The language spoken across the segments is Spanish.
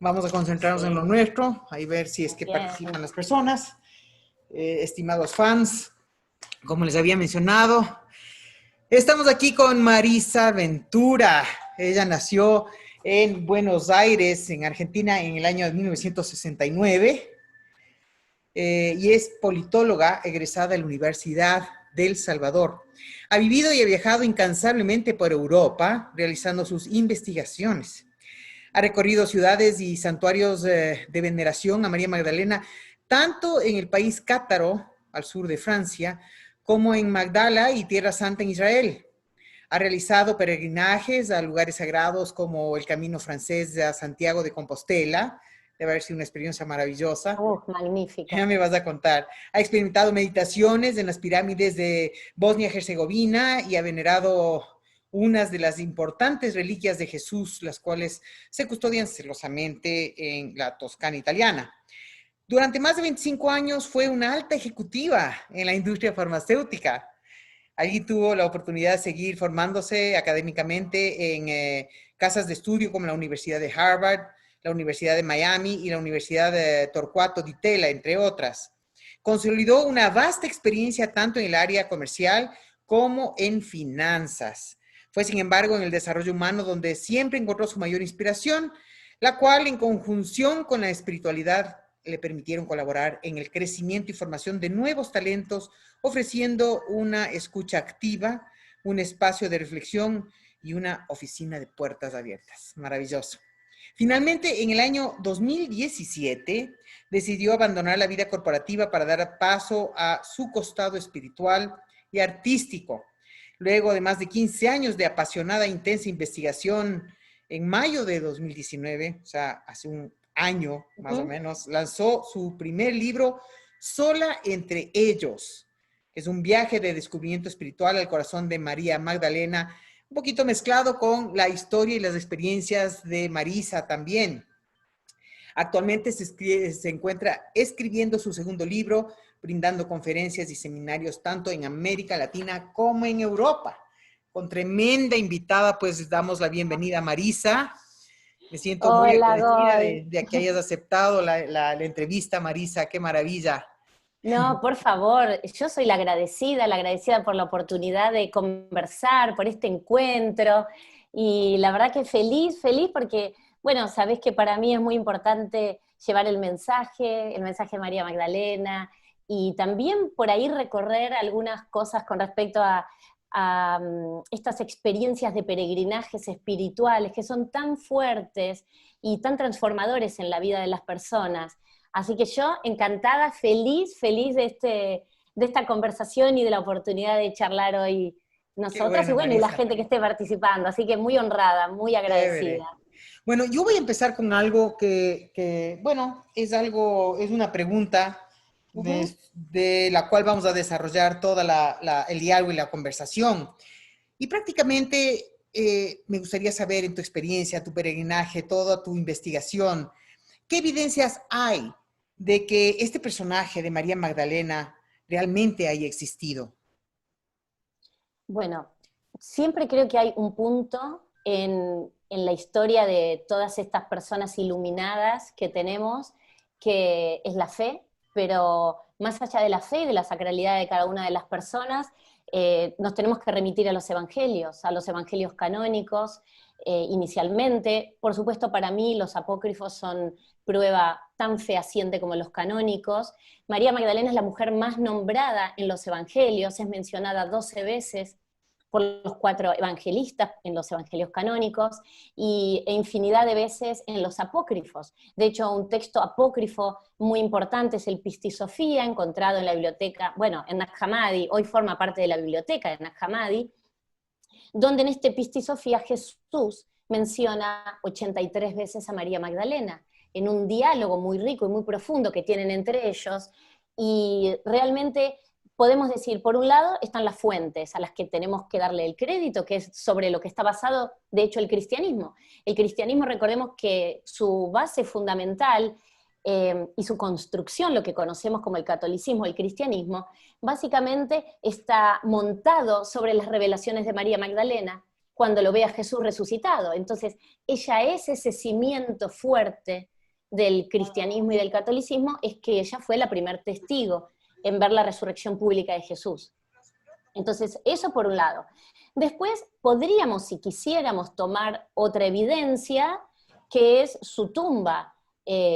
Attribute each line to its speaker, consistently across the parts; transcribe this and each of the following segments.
Speaker 1: Vamos a concentrarnos en lo
Speaker 2: Sí,
Speaker 1: nuestro, ahí ver si es que
Speaker 2: bien.
Speaker 1: participan las personas. Estimados fans, como les había mencionado, estamos aquí con Marisa Ventura. Ella nació en Buenos Aires, en Argentina, en el año de 1969 y es politóloga egresada de la Universidad del Salvador. Ha vivido y ha viajado incansablemente por Europa realizando sus investigaciones. Ha recorrido ciudades y santuarios de veneración a María Magdalena, tanto en el país cátaro, al sur de Francia, como en Magdala y Tierra Santa en Israel. Ha realizado peregrinajes a lugares sagrados como el Camino Francés a Santiago de Compostela. Debe haber sido una experiencia maravillosa.
Speaker 2: Magnífica.
Speaker 1: Ya me vas a contar. Ha experimentado meditaciones en las pirámides de Bosnia-Herzegovina y ha venerado unas de las importantes reliquias de Jesús, las cuales se custodian celosamente en la Toscana italiana. Durante más de 25 años fue una alta ejecutiva en la industria farmacéutica. Allí tuvo la oportunidad de seguir formándose académicamente en casas de estudio como la Universidad de Harvard, la Universidad de Miami y la Universidad de Torquato di Tella, entre otras. Consolidó una vasta experiencia tanto en el área comercial como en finanzas. Fue, sin embargo, en el desarrollo humano donde siempre encontró su mayor inspiración, la cual, en conjunción con la espiritualidad, le permitieron colaborar en el crecimiento y formación de nuevos talentos, ofreciendo una escucha activa, un espacio de reflexión y una oficina de puertas abiertas. Maravilloso. Finalmente, en el año 2017, decidió abandonar la vida corporativa para dar paso a su costado espiritual y artístico. Luego de más de 15 años de apasionada e intensa investigación, en mayo de 2019, o sea, hace un año más o menos, lanzó su primer libro, Sola entre ellos, que es un viaje de descubrimiento espiritual al corazón de María Magdalena, un poquito mezclado con la historia y las experiencias de Marisa también. Actualmente se encuentra escribiendo su segundo libro, brindando conferencias y seminarios tanto en América Latina como en Europa. Con tremenda invitada, pues damos la bienvenida a Marisa. Me siento muy
Speaker 2: Hola,
Speaker 1: agradecida
Speaker 2: Goy.
Speaker 1: de que hayas aceptado la entrevista, Marisa. Qué maravilla.
Speaker 2: No, por favor, yo soy la agradecida por la oportunidad de conversar, por este encuentro. Y la verdad que feliz, feliz porque, bueno, sabés que para mí es muy importante llevar el mensaje de María Magdalena, y también por ahí recorrer algunas cosas con respecto a estas experiencias de peregrinajes espirituales que son tan fuertes y tan transformadores en la vida de las personas. Así que yo encantada, feliz, feliz de esta conversación y de la oportunidad de charlar hoy
Speaker 1: Qué
Speaker 2: nosotras y
Speaker 1: bueno,
Speaker 2: bueno, y la
Speaker 1: Marisa.
Speaker 2: gente que esté participando. Así que muy honrada, muy agradecida.
Speaker 1: Chévere. Bueno, yo voy a empezar con algo bueno, es una pregunta
Speaker 2: Ujú.
Speaker 1: de la cual vamos a desarrollar toda el diálogo y la conversación. Y prácticamente me gustaría saber en tu experiencia, tu peregrinaje, toda tu investigación, ¿qué evidencias hay de que este personaje de María Magdalena realmente haya existido?
Speaker 2: Bueno, siempre creo que hay un punto en la historia de todas estas personas iluminadas que tenemos, que es la fe, pero más allá de la fe y de la sacralidad de cada una de las personas, nos tenemos que remitir a los evangelios canónicos, inicialmente. Por supuesto, para mí los apócrifos son prueba tan fehaciente como los canónicos. María Magdalena es la mujer más nombrada en los evangelios, es mencionada 12 veces por los 4 evangelistas en los evangelios canónicos e infinidad de veces en los apócrifos. De hecho, un texto apócrifo muy importante es el Pistisofía, encontrado en la biblioteca, bueno, en Nag Hammadi, hoy forma parte de la biblioteca de Nag Hammadi, donde en este Pistisofía Jesús menciona 83 veces a María Magdalena, en un diálogo muy rico y muy profundo que tienen entre ellos, y realmente podemos decir, por un lado, están las fuentes a las que tenemos que darle el crédito, que es sobre lo que está basado, de hecho, el cristianismo. El cristianismo, recordemos que su base fundamental y su construcción, lo que conocemos como el catolicismo, el cristianismo, básicamente está montado sobre las revelaciones de María Magdalena, cuando lo ve a Jesús resucitado. Entonces, ella es ese cimiento fuerte del cristianismo y del catolicismo, es que ella fue la primer testigo en ver la resurrección pública de Jesús. Entonces, eso por un lado. Después podríamos, si quisiéramos, tomar otra evidencia, que es su tumba,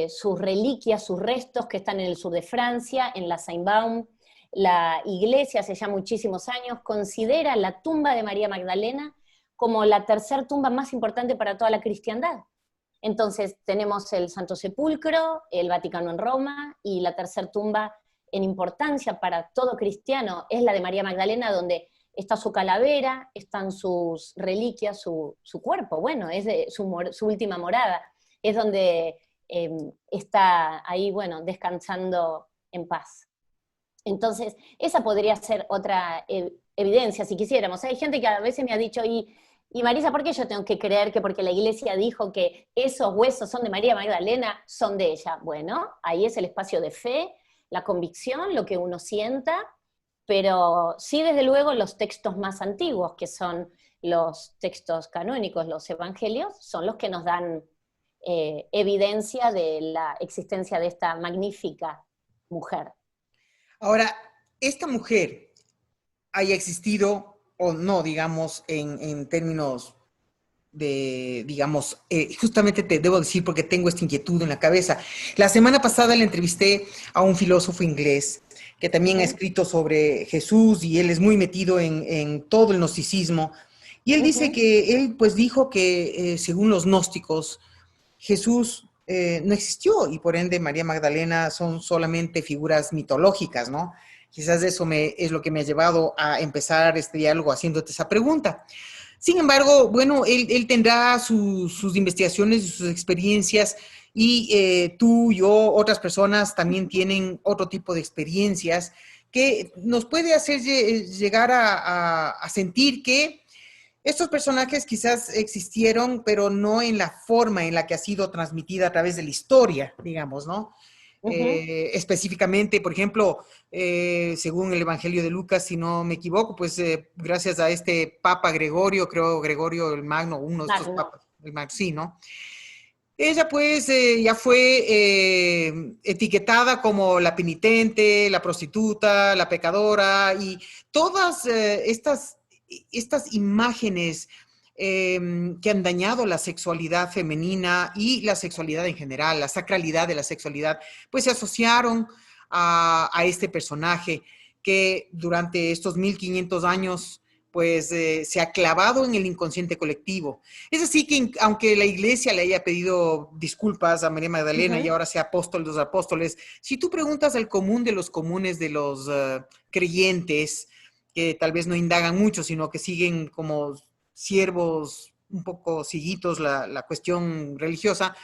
Speaker 2: sus reliquias, sus restos que están en el sur de Francia, en la Saint-Baume. La iglesia hace ya muchísimos años considera la tumba de María Magdalena como la tercer tumba más importante para toda la cristiandad. Entonces tenemos el Santo Sepulcro, el Vaticano en Roma, y la tercer tumba en importancia para todo cristiano es la de María Magdalena, donde está su calavera, están sus reliquias, su cuerpo, bueno, es su última morada, es donde está ahí, bueno, descansando en paz. Entonces, esa podría ser otra evidencia, si quisiéramos. Hay gente que a veces me ha dicho, y Marisa, ¿por qué yo tengo que creer que porque la iglesia dijo que esos huesos son de María Magdalena, son de ella? Bueno, ahí es el espacio de fe, la convicción, lo que uno sienta, pero sí, desde luego, los textos más antiguos, que son los textos canónicos, los evangelios, son los que nos dan evidencia de la existencia de esta magnífica mujer.
Speaker 1: Ahora, esta mujer haya existido o no, digamos, en términos de, digamos, justamente te debo decir porque tengo esta inquietud en la cabeza. La semana pasada le entrevisté a un filósofo inglés que también ha escrito sobre Jesús y él es muy metido en todo el gnosticismo. Y él dice que, él pues dijo que según los gnósticos, Jesús no existió y por ende María Magdalena son solamente figuras mitológicas, ¿no? Quizás eso es lo que me ha llevado a empezar este diálogo haciéndote esa pregunta. Sin embargo, bueno, él tendrá sus investigaciones y sus experiencias y tú, yo, otras personas también tienen otro tipo de experiencias que nos puede hacer llegar a sentir que estos personajes quizás existieron, pero no en la forma en la que ha sido transmitida a través de la historia, digamos, ¿no? Específicamente, por ejemplo, según el Evangelio de Lucas, si no me equivoco, pues gracias a este Papa Gregorio, creo Gregorio el Magno, uno de estos papas, el Magno, sí, ¿no? Ella pues ya fue etiquetada como la penitente, la prostituta, la pecadora y todas estas imágenes que han dañado la sexualidad femenina y la sexualidad en general, la sacralidad de la sexualidad, pues se asociaron a este personaje que durante estos 1500 años pues se ha clavado en el inconsciente colectivo. Es así que aunque la iglesia le haya pedido disculpas a María Magdalena y ahora sea apóstol de los apóstoles, si tú preguntas al común de los comunes de los creyentes, que tal vez no indagan mucho, sino que siguen como siervos un poco cieguitos la cuestión religiosa,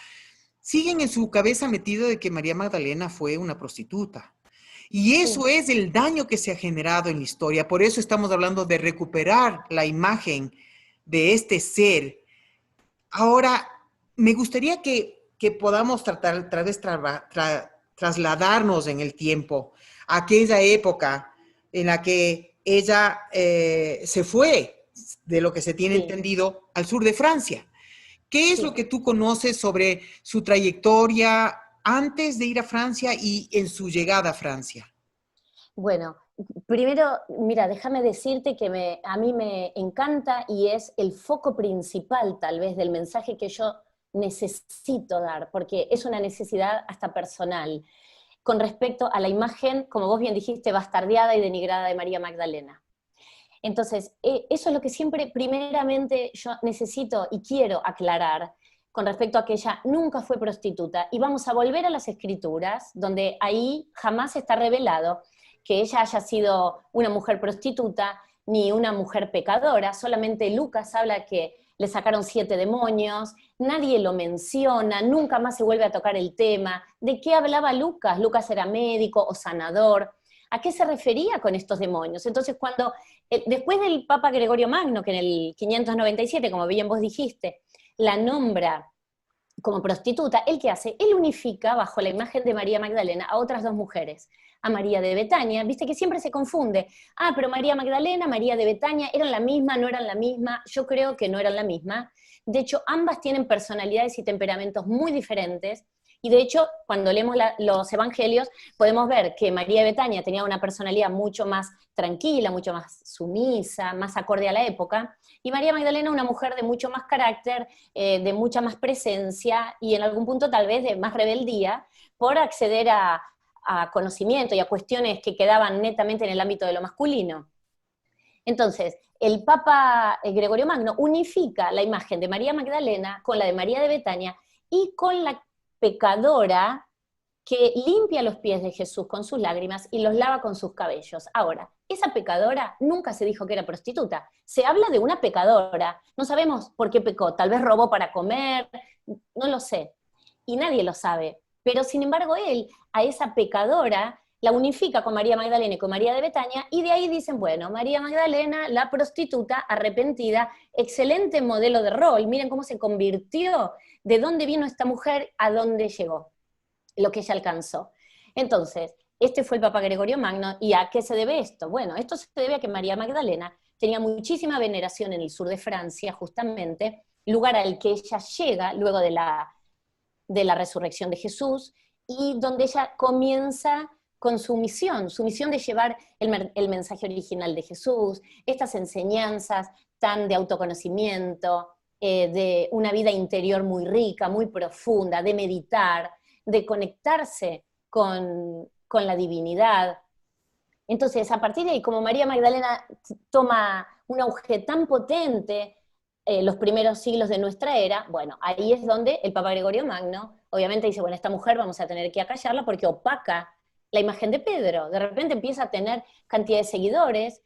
Speaker 1: siguen en su cabeza metido de que María Magdalena fue una prostituta. Y eso es el daño que se ha generado en la historia. Por eso estamos hablando de recuperar la imagen de este ser. Ahora, me gustaría que podamos trasladarnos en el tiempo a aquella época en la que ella se fue, de lo que se tiene entendido, al sur de Francia. ¿Qué es lo que tú conoces sobre su trayectoria antes de ir a Francia y en su llegada a Francia?
Speaker 2: Bueno, primero, mira, déjame decirte que a mí me encanta y es el foco principal tal vez del mensaje que yo necesito dar, porque es una necesidad hasta personal, con respecto a la imagen, como vos bien dijiste, bastardeada y denigrada de María Magdalena. Entonces, eso es lo que siempre, primeramente, yo necesito y quiero aclarar con respecto a que ella nunca fue prostituta. Y vamos a volver a las Escrituras, donde ahí jamás está revelado que ella haya sido una mujer prostituta ni una mujer pecadora. Solamente Lucas habla que le sacaron 7 demonios, nadie lo menciona, nunca más se vuelve a tocar el tema. ¿De qué hablaba Lucas? Lucas era médico o sanador. ¿A qué se refería con estos demonios? Entonces, cuando después del Papa Gregorio Magno, que en el 597, como bien vos dijiste, la nombra como prostituta, ¿él qué hace? Él unifica bajo la imagen de María Magdalena a otras dos mujeres, a María de Betania, viste que siempre se confunde, pero María Magdalena, María de Betania, ¿eran la misma, no eran la misma? Yo creo que no eran la misma. De hecho, ambas tienen personalidades y temperamentos muy diferentes, y de hecho, cuando leemos los evangelios, podemos ver que María de Betania tenía una personalidad mucho más tranquila, mucho más sumisa, más acorde a la época, y María Magdalena una mujer de mucho más carácter, de mucha más presencia, y en algún punto tal vez de más rebeldía, por acceder a conocimiento y a cuestiones que quedaban netamente en el ámbito de lo masculino. Entonces, el Papa Gregorio Magno unifica la imagen de María Magdalena con la de María de Betania y con la pecadora que limpia los pies de Jesús con sus lágrimas y los lava con sus cabellos. Ahora, esa pecadora nunca se dijo que era prostituta. Se habla de una pecadora. No sabemos por qué pecó. Tal vez robó para comer, no lo sé. Y nadie lo sabe. Pero sin embargo él, a esa pecadora, la unifica con María Magdalena y con María de Betania, y de ahí dicen, bueno, María Magdalena, la prostituta arrepentida, excelente modelo de rol. Miren cómo se convirtió, de dónde vino esta mujer, a dónde llegó, lo que ella alcanzó. Entonces, este fue el Papa Gregorio Magno, ¿y a qué se debe esto? Bueno, esto se debe a que María Magdalena tenía muchísima veneración en el sur de Francia, justamente, lugar al que ella llega luego de la resurrección de Jesús, y donde ella comienza con su misión de llevar el mensaje original de Jesús, estas enseñanzas tan de autoconocimiento, de una vida interior muy rica, muy profunda, de meditar, de conectarse con la divinidad. Entonces, a partir de ahí, como María Magdalena toma un auge tan potente, los primeros siglos de nuestra era, bueno, ahí es donde el Papa Gregorio Magno, obviamente dice, bueno, esta mujer vamos a tener que acallarla porque opaca la imagen de Pedro. De repente empieza a tener cantidad de seguidores.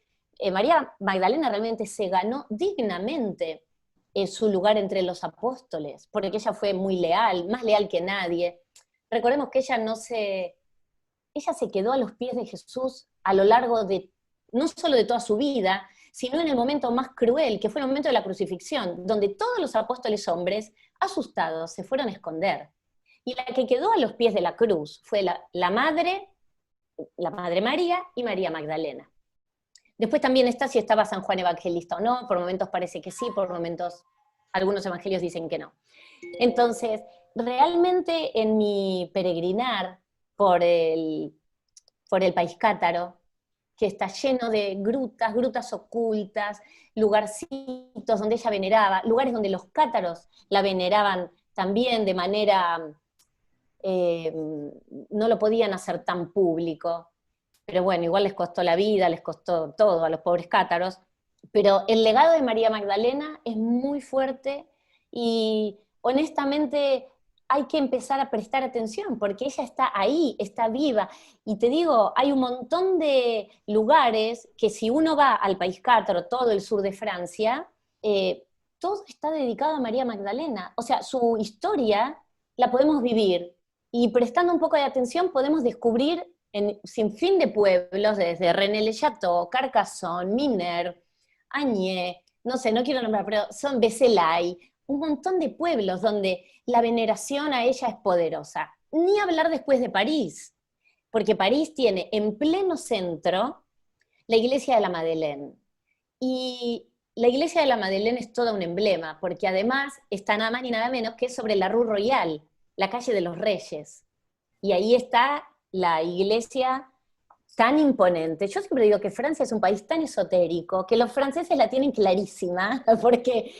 Speaker 2: María Magdalena realmente se ganó dignamente su lugar entre los apóstoles, porque ella fue muy leal, más leal que nadie. Recordemos que ella se quedó a los pies de Jesús a lo largo de, no solo de toda su vida, sino en el momento más cruel, que fue el momento de la crucifixión, donde todos los apóstoles hombres, asustados, se fueron a esconder. Y la que quedó a los pies de la cruz fue la madre María y María Magdalena. Después también está si estaba San Juan Evangelista o no, por momentos parece que sí, por momentos algunos evangelios dicen que no. Entonces, realmente en mi peregrinar por el país cátaro, que está lleno de grutas ocultas, lugarcitos donde ella veneraba, lugares donde los cátaros la veneraban también de manera, no lo podían hacer tan público, pero bueno, igual les costó la vida, les costó todo a los pobres cátaros, pero el legado de María Magdalena es muy fuerte y honestamente hay que empezar a prestar atención, porque ella está ahí, está viva. Y te digo, hay un montón de lugares que si uno va al país cátaro, todo el sur de Francia, todo está dedicado a María Magdalena. O sea, su historia la podemos vivir, y prestando un poco de atención podemos descubrir en sin fin de pueblos, desde René-le-Château, Carcassonne, Miner, Agné, no sé, no quiero nombrar, pero son Becelay, un montón de pueblos donde la veneración a ella es poderosa. Ni hablar después de París, porque París tiene en pleno centro la iglesia de la Madeleine. Y la iglesia de la Madeleine es todo un emblema, porque además está nada más ni nada menos que sobre la Rue Royale, la calle de los Reyes. Y ahí está la iglesia tan imponente. Yo siempre digo que Francia es un país tan esotérico, que los franceses la tienen clarísima, porque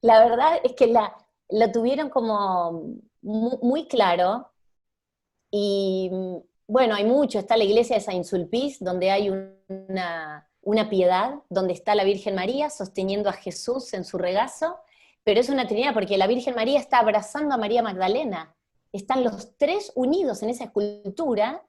Speaker 2: la verdad es que la tuvieron como muy claro, y bueno, hay mucho, está la iglesia de Saint-Sulpice, donde hay una piedad, donde está la Virgen María sosteniendo a Jesús en su regazo, pero es una trinidad, porque la Virgen María está abrazando a María Magdalena, están los tres unidos en esa escultura,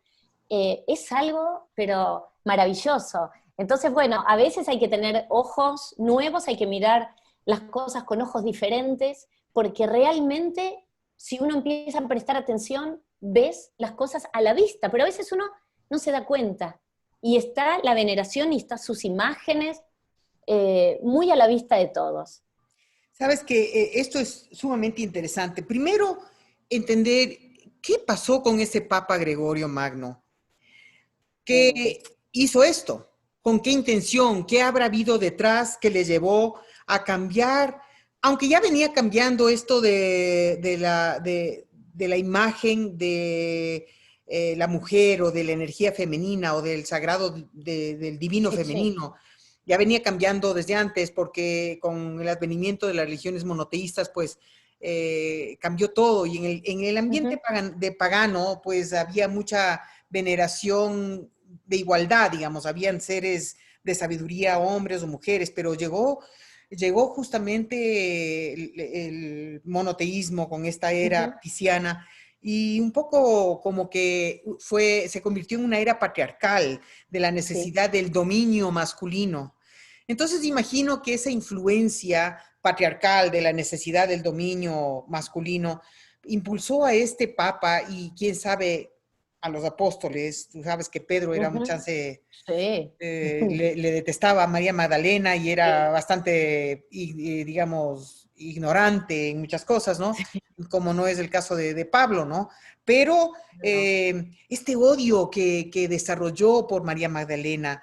Speaker 2: es algo, pero maravilloso. Entonces, bueno, a veces hay que tener ojos nuevos, hay que mirar las cosas con ojos diferentes, porque realmente, si uno empieza a prestar atención, ves las cosas a la vista, pero a veces uno no se da cuenta. Y está la veneración y están sus imágenes muy a la vista de todos.
Speaker 1: Sabes que esto es sumamente interesante. Primero, entender qué pasó con ese Papa Gregorio Magno, que hizo esto, con qué intención, qué habrá habido detrás que le llevó a cambiar, aunque ya venía cambiando esto de la imagen de la mujer o de la energía femenina o del sagrado del divino
Speaker 2: Sí, sí.
Speaker 1: femenino. Ya venía cambiando desde antes porque con el advenimiento de las religiones monoteístas, pues cambió todo y en el ambiente pagano, pues había mucha veneración de igualdad, digamos, habían seres de sabiduría, hombres o mujeres, pero llegó justamente el monoteísmo con esta era pisciana y un poco como que se convirtió en una era patriarcal de la
Speaker 2: Sí.
Speaker 1: necesidad del dominio masculino. Entonces imagino que esa influencia patriarcal de la necesidad del dominio masculino impulsó a este papa y quién sabe a los apóstoles. Tú sabes que Pedro era un chance,
Speaker 2: Sí.
Speaker 1: le detestaba a María Magdalena y era
Speaker 2: Sí.
Speaker 1: bastante, digamos, ignorante en muchas cosas, ¿no?
Speaker 2: Sí.
Speaker 1: Como no es el caso de Pablo, ¿no? Pero
Speaker 2: No.
Speaker 1: este odio que desarrolló por María Magdalena,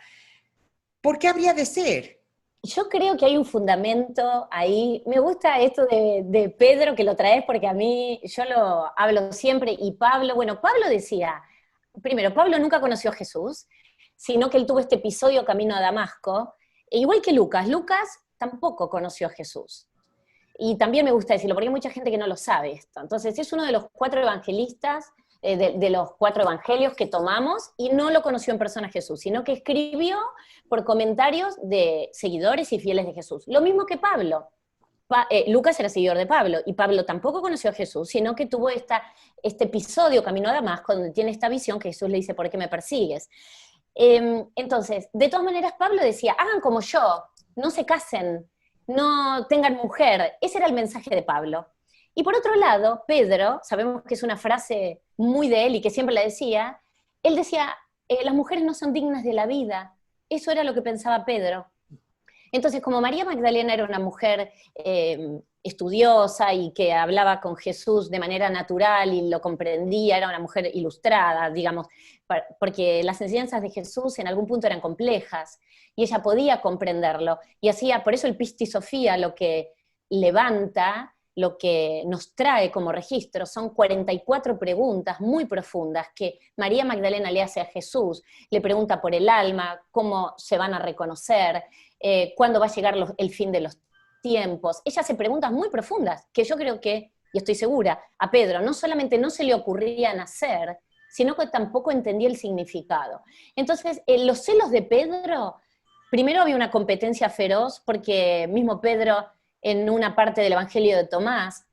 Speaker 1: ¿por qué habría de ser?
Speaker 2: Yo creo que hay un fundamento ahí. Me gusta esto de Pedro que lo traes porque a mí, yo lo hablo siempre, y Pablo, bueno, Pablo decía, primero, Pablo nunca conoció a Jesús, sino que él tuvo este episodio camino a Damasco, e igual que Lucas, Lucas tampoco conoció a Jesús. Y también me gusta decirlo, porque hay mucha gente que no lo sabe esto. Entonces, es uno de los 4 evangelistas, de los 4 evangelios que tomamos, y no lo conoció en persona Jesús, sino que escribió por comentarios de seguidores y fieles de Jesús. Lo mismo que Pablo. Lucas era seguidor de Pablo, y Pablo tampoco conoció a Jesús, sino que tuvo este episodio camino a Damasco, donde tiene esta visión que Jesús le dice, ¿por qué me persigues? Entonces, de todas maneras, Pablo decía, hagan como yo, no se casen, no tengan mujer. Ese era el mensaje de Pablo. Y por otro lado, Pedro, sabemos que es una frase muy de él y que siempre la decía, él decía, las mujeres no son dignas de la vida. Eso era lo que pensaba Pedro. Entonces, como María Magdalena era una mujer estudiosa y que hablaba con Jesús de manera natural y lo comprendía, era una mujer ilustrada, digamos, porque las enseñanzas de Jesús en algún punto eran complejas y ella podía comprenderlo. Y hacía, por eso el Pisti Sofía lo que levanta, lo que nos trae como registro, son 44 preguntas muy profundas que María Magdalena le hace a Jesús. Le pregunta por el alma, cómo se van a reconocer, cuándo va a llegar el fin de los tiempos. Ella hace preguntas muy profundas, que yo creo que, y estoy segura, a Pedro no solamente no se le ocurrían hacer, sino que tampoco entendía el significado. Entonces, los celos de Pedro, primero había una competencia feroz, porque mismo Pedro, en una parte del Evangelio de Tomás,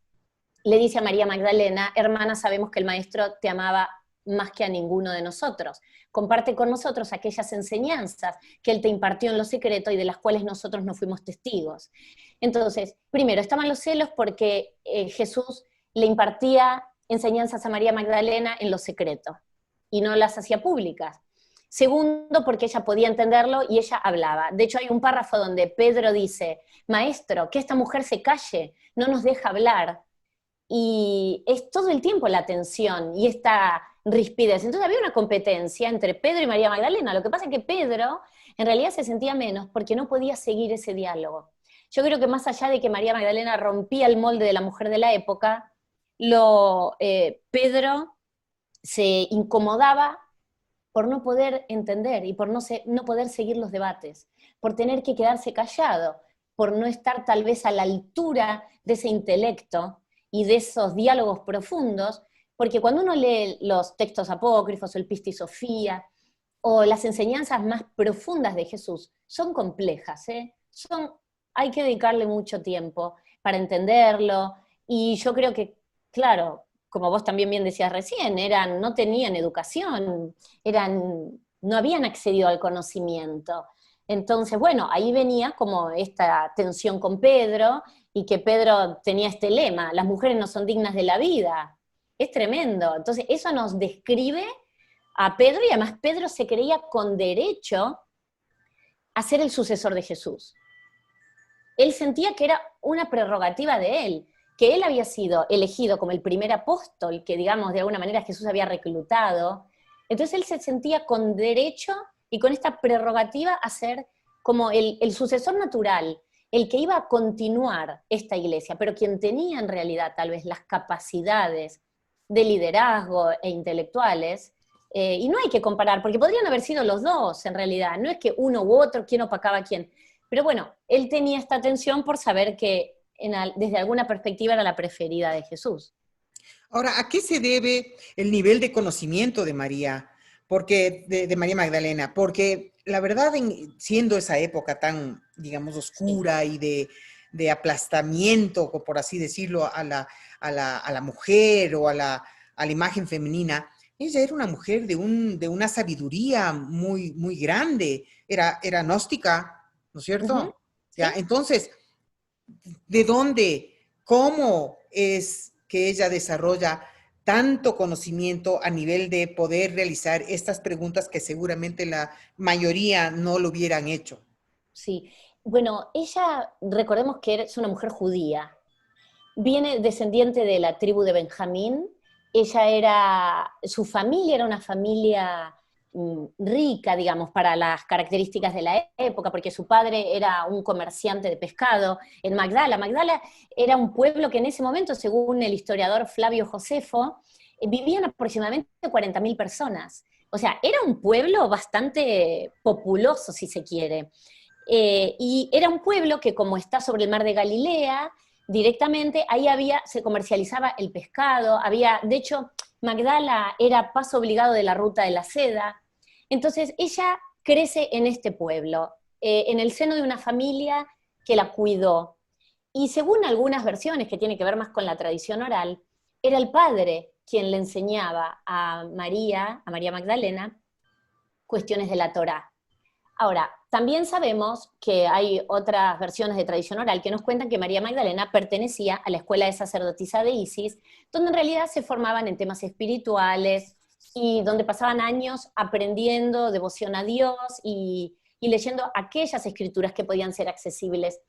Speaker 2: le dice a María Magdalena, hermana, sabemos que el Maestro te amaba más que a ninguno de nosotros. Comparte con nosotros aquellas enseñanzas que Él te impartió en lo secreto y de las cuales nosotros no fuimos testigos. Entonces, primero, estaban los celos porque Jesús le impartía enseñanzas a María Magdalena en lo secreto y no las hacía públicas. Segundo, porque ella podía entenderlo y ella hablaba. De hecho, hay un párrafo donde Pedro dice, Maestro, que esta mujer se calle, no nos deja hablar. Y es todo el tiempo la tensión y esta rispidez. Entonces había una competencia entre Pedro y María Magdalena. Lo que pasa es que Pedro en realidad se sentía menos porque no podía seguir ese diálogo. Yo creo que más allá de que María Magdalena rompía el molde de la mujer de la época, Pedro se incomodaba por no poder entender y por no poder seguir los debates, por tener que quedarse callado, por no estar tal vez a la altura de ese intelecto y de esos diálogos profundos, porque cuando uno lee los textos apócrifos, o el Pisti Sofía, o las enseñanzas más profundas de Jesús, son complejas, ¿eh? Hay que dedicarle mucho tiempo para entenderlo, y yo creo que, claro, como vos también bien decías recién, no tenían educación, no habían accedido al conocimiento. Entonces, bueno, ahí venía como esta tensión con Pedro, y que Pedro tenía este lema, las mujeres no son dignas de la vida. Es tremendo. Entonces, eso nos describe a Pedro, y además Pedro se creía con derecho a ser el sucesor de Jesús. Él sentía que era una prerrogativa de él. que él había sido elegido como el primer apóstol, que digamos de alguna manera Jesús había reclutado. Entonces él se sentía con derecho y con esta prerrogativa a ser como el sucesor natural, el que iba a continuar esta iglesia, pero quien tenía en realidad tal vez las capacidades de liderazgo e intelectuales, y no hay que comparar, porque podrían haber sido los dos en realidad, no es que uno u otro, quién opacaba a quién, pero bueno, él tenía esta atención por saber que desde alguna perspectiva era la preferida de Jesús.
Speaker 1: Ahora, ¿a qué se debe el nivel de conocimiento de María? Porque, de María Magdalena, porque la verdad, siendo esa época tan, digamos,
Speaker 2: Sí.
Speaker 1: oscura y de aplastamiento, por así decirlo, a la mujer o a la imagen femenina, ella era una mujer de una sabiduría muy, muy grande. Era gnóstica, ¿no es
Speaker 2: Ujú,
Speaker 1: cierto? Ya,
Speaker 2: sí.
Speaker 1: entonces, ¿de dónde, cómo es que ella desarrolla tanto conocimiento a nivel de poder realizar estas preguntas que seguramente la mayoría no lo hubieran hecho?
Speaker 2: Sí. Bueno, ella, recordemos que es una mujer judía, viene descendiente de la tribu de Benjamín. Su familia era una familia rica, digamos, para las características de la época, porque su padre era un comerciante de pescado en Magdala. Magdala era un pueblo que en ese momento, según el historiador Flavio Josefo, vivían aproximadamente 40.000 personas. O sea, era un pueblo bastante populoso, si se quiere. Y era un pueblo que, como está sobre el mar de Galilea, directamente ahí se comercializaba el pescado, de hecho, Magdala era paso obligado de la ruta de la seda. Entonces, ella crece en este pueblo, en el seno de una familia que la cuidó. Y según algunas versiones, que tiene que ver más con la tradición oral, era el padre quien le enseñaba a María Magdalena, cuestiones de la Torá. Ahora, también sabemos que hay otras versiones de tradición oral que nos cuentan que María Magdalena pertenecía a la escuela de sacerdotisa de Isis, donde en realidad se formaban en temas espirituales y donde pasaban años aprendiendo devoción a Dios y leyendo aquellas escrituras que podían ser accesibles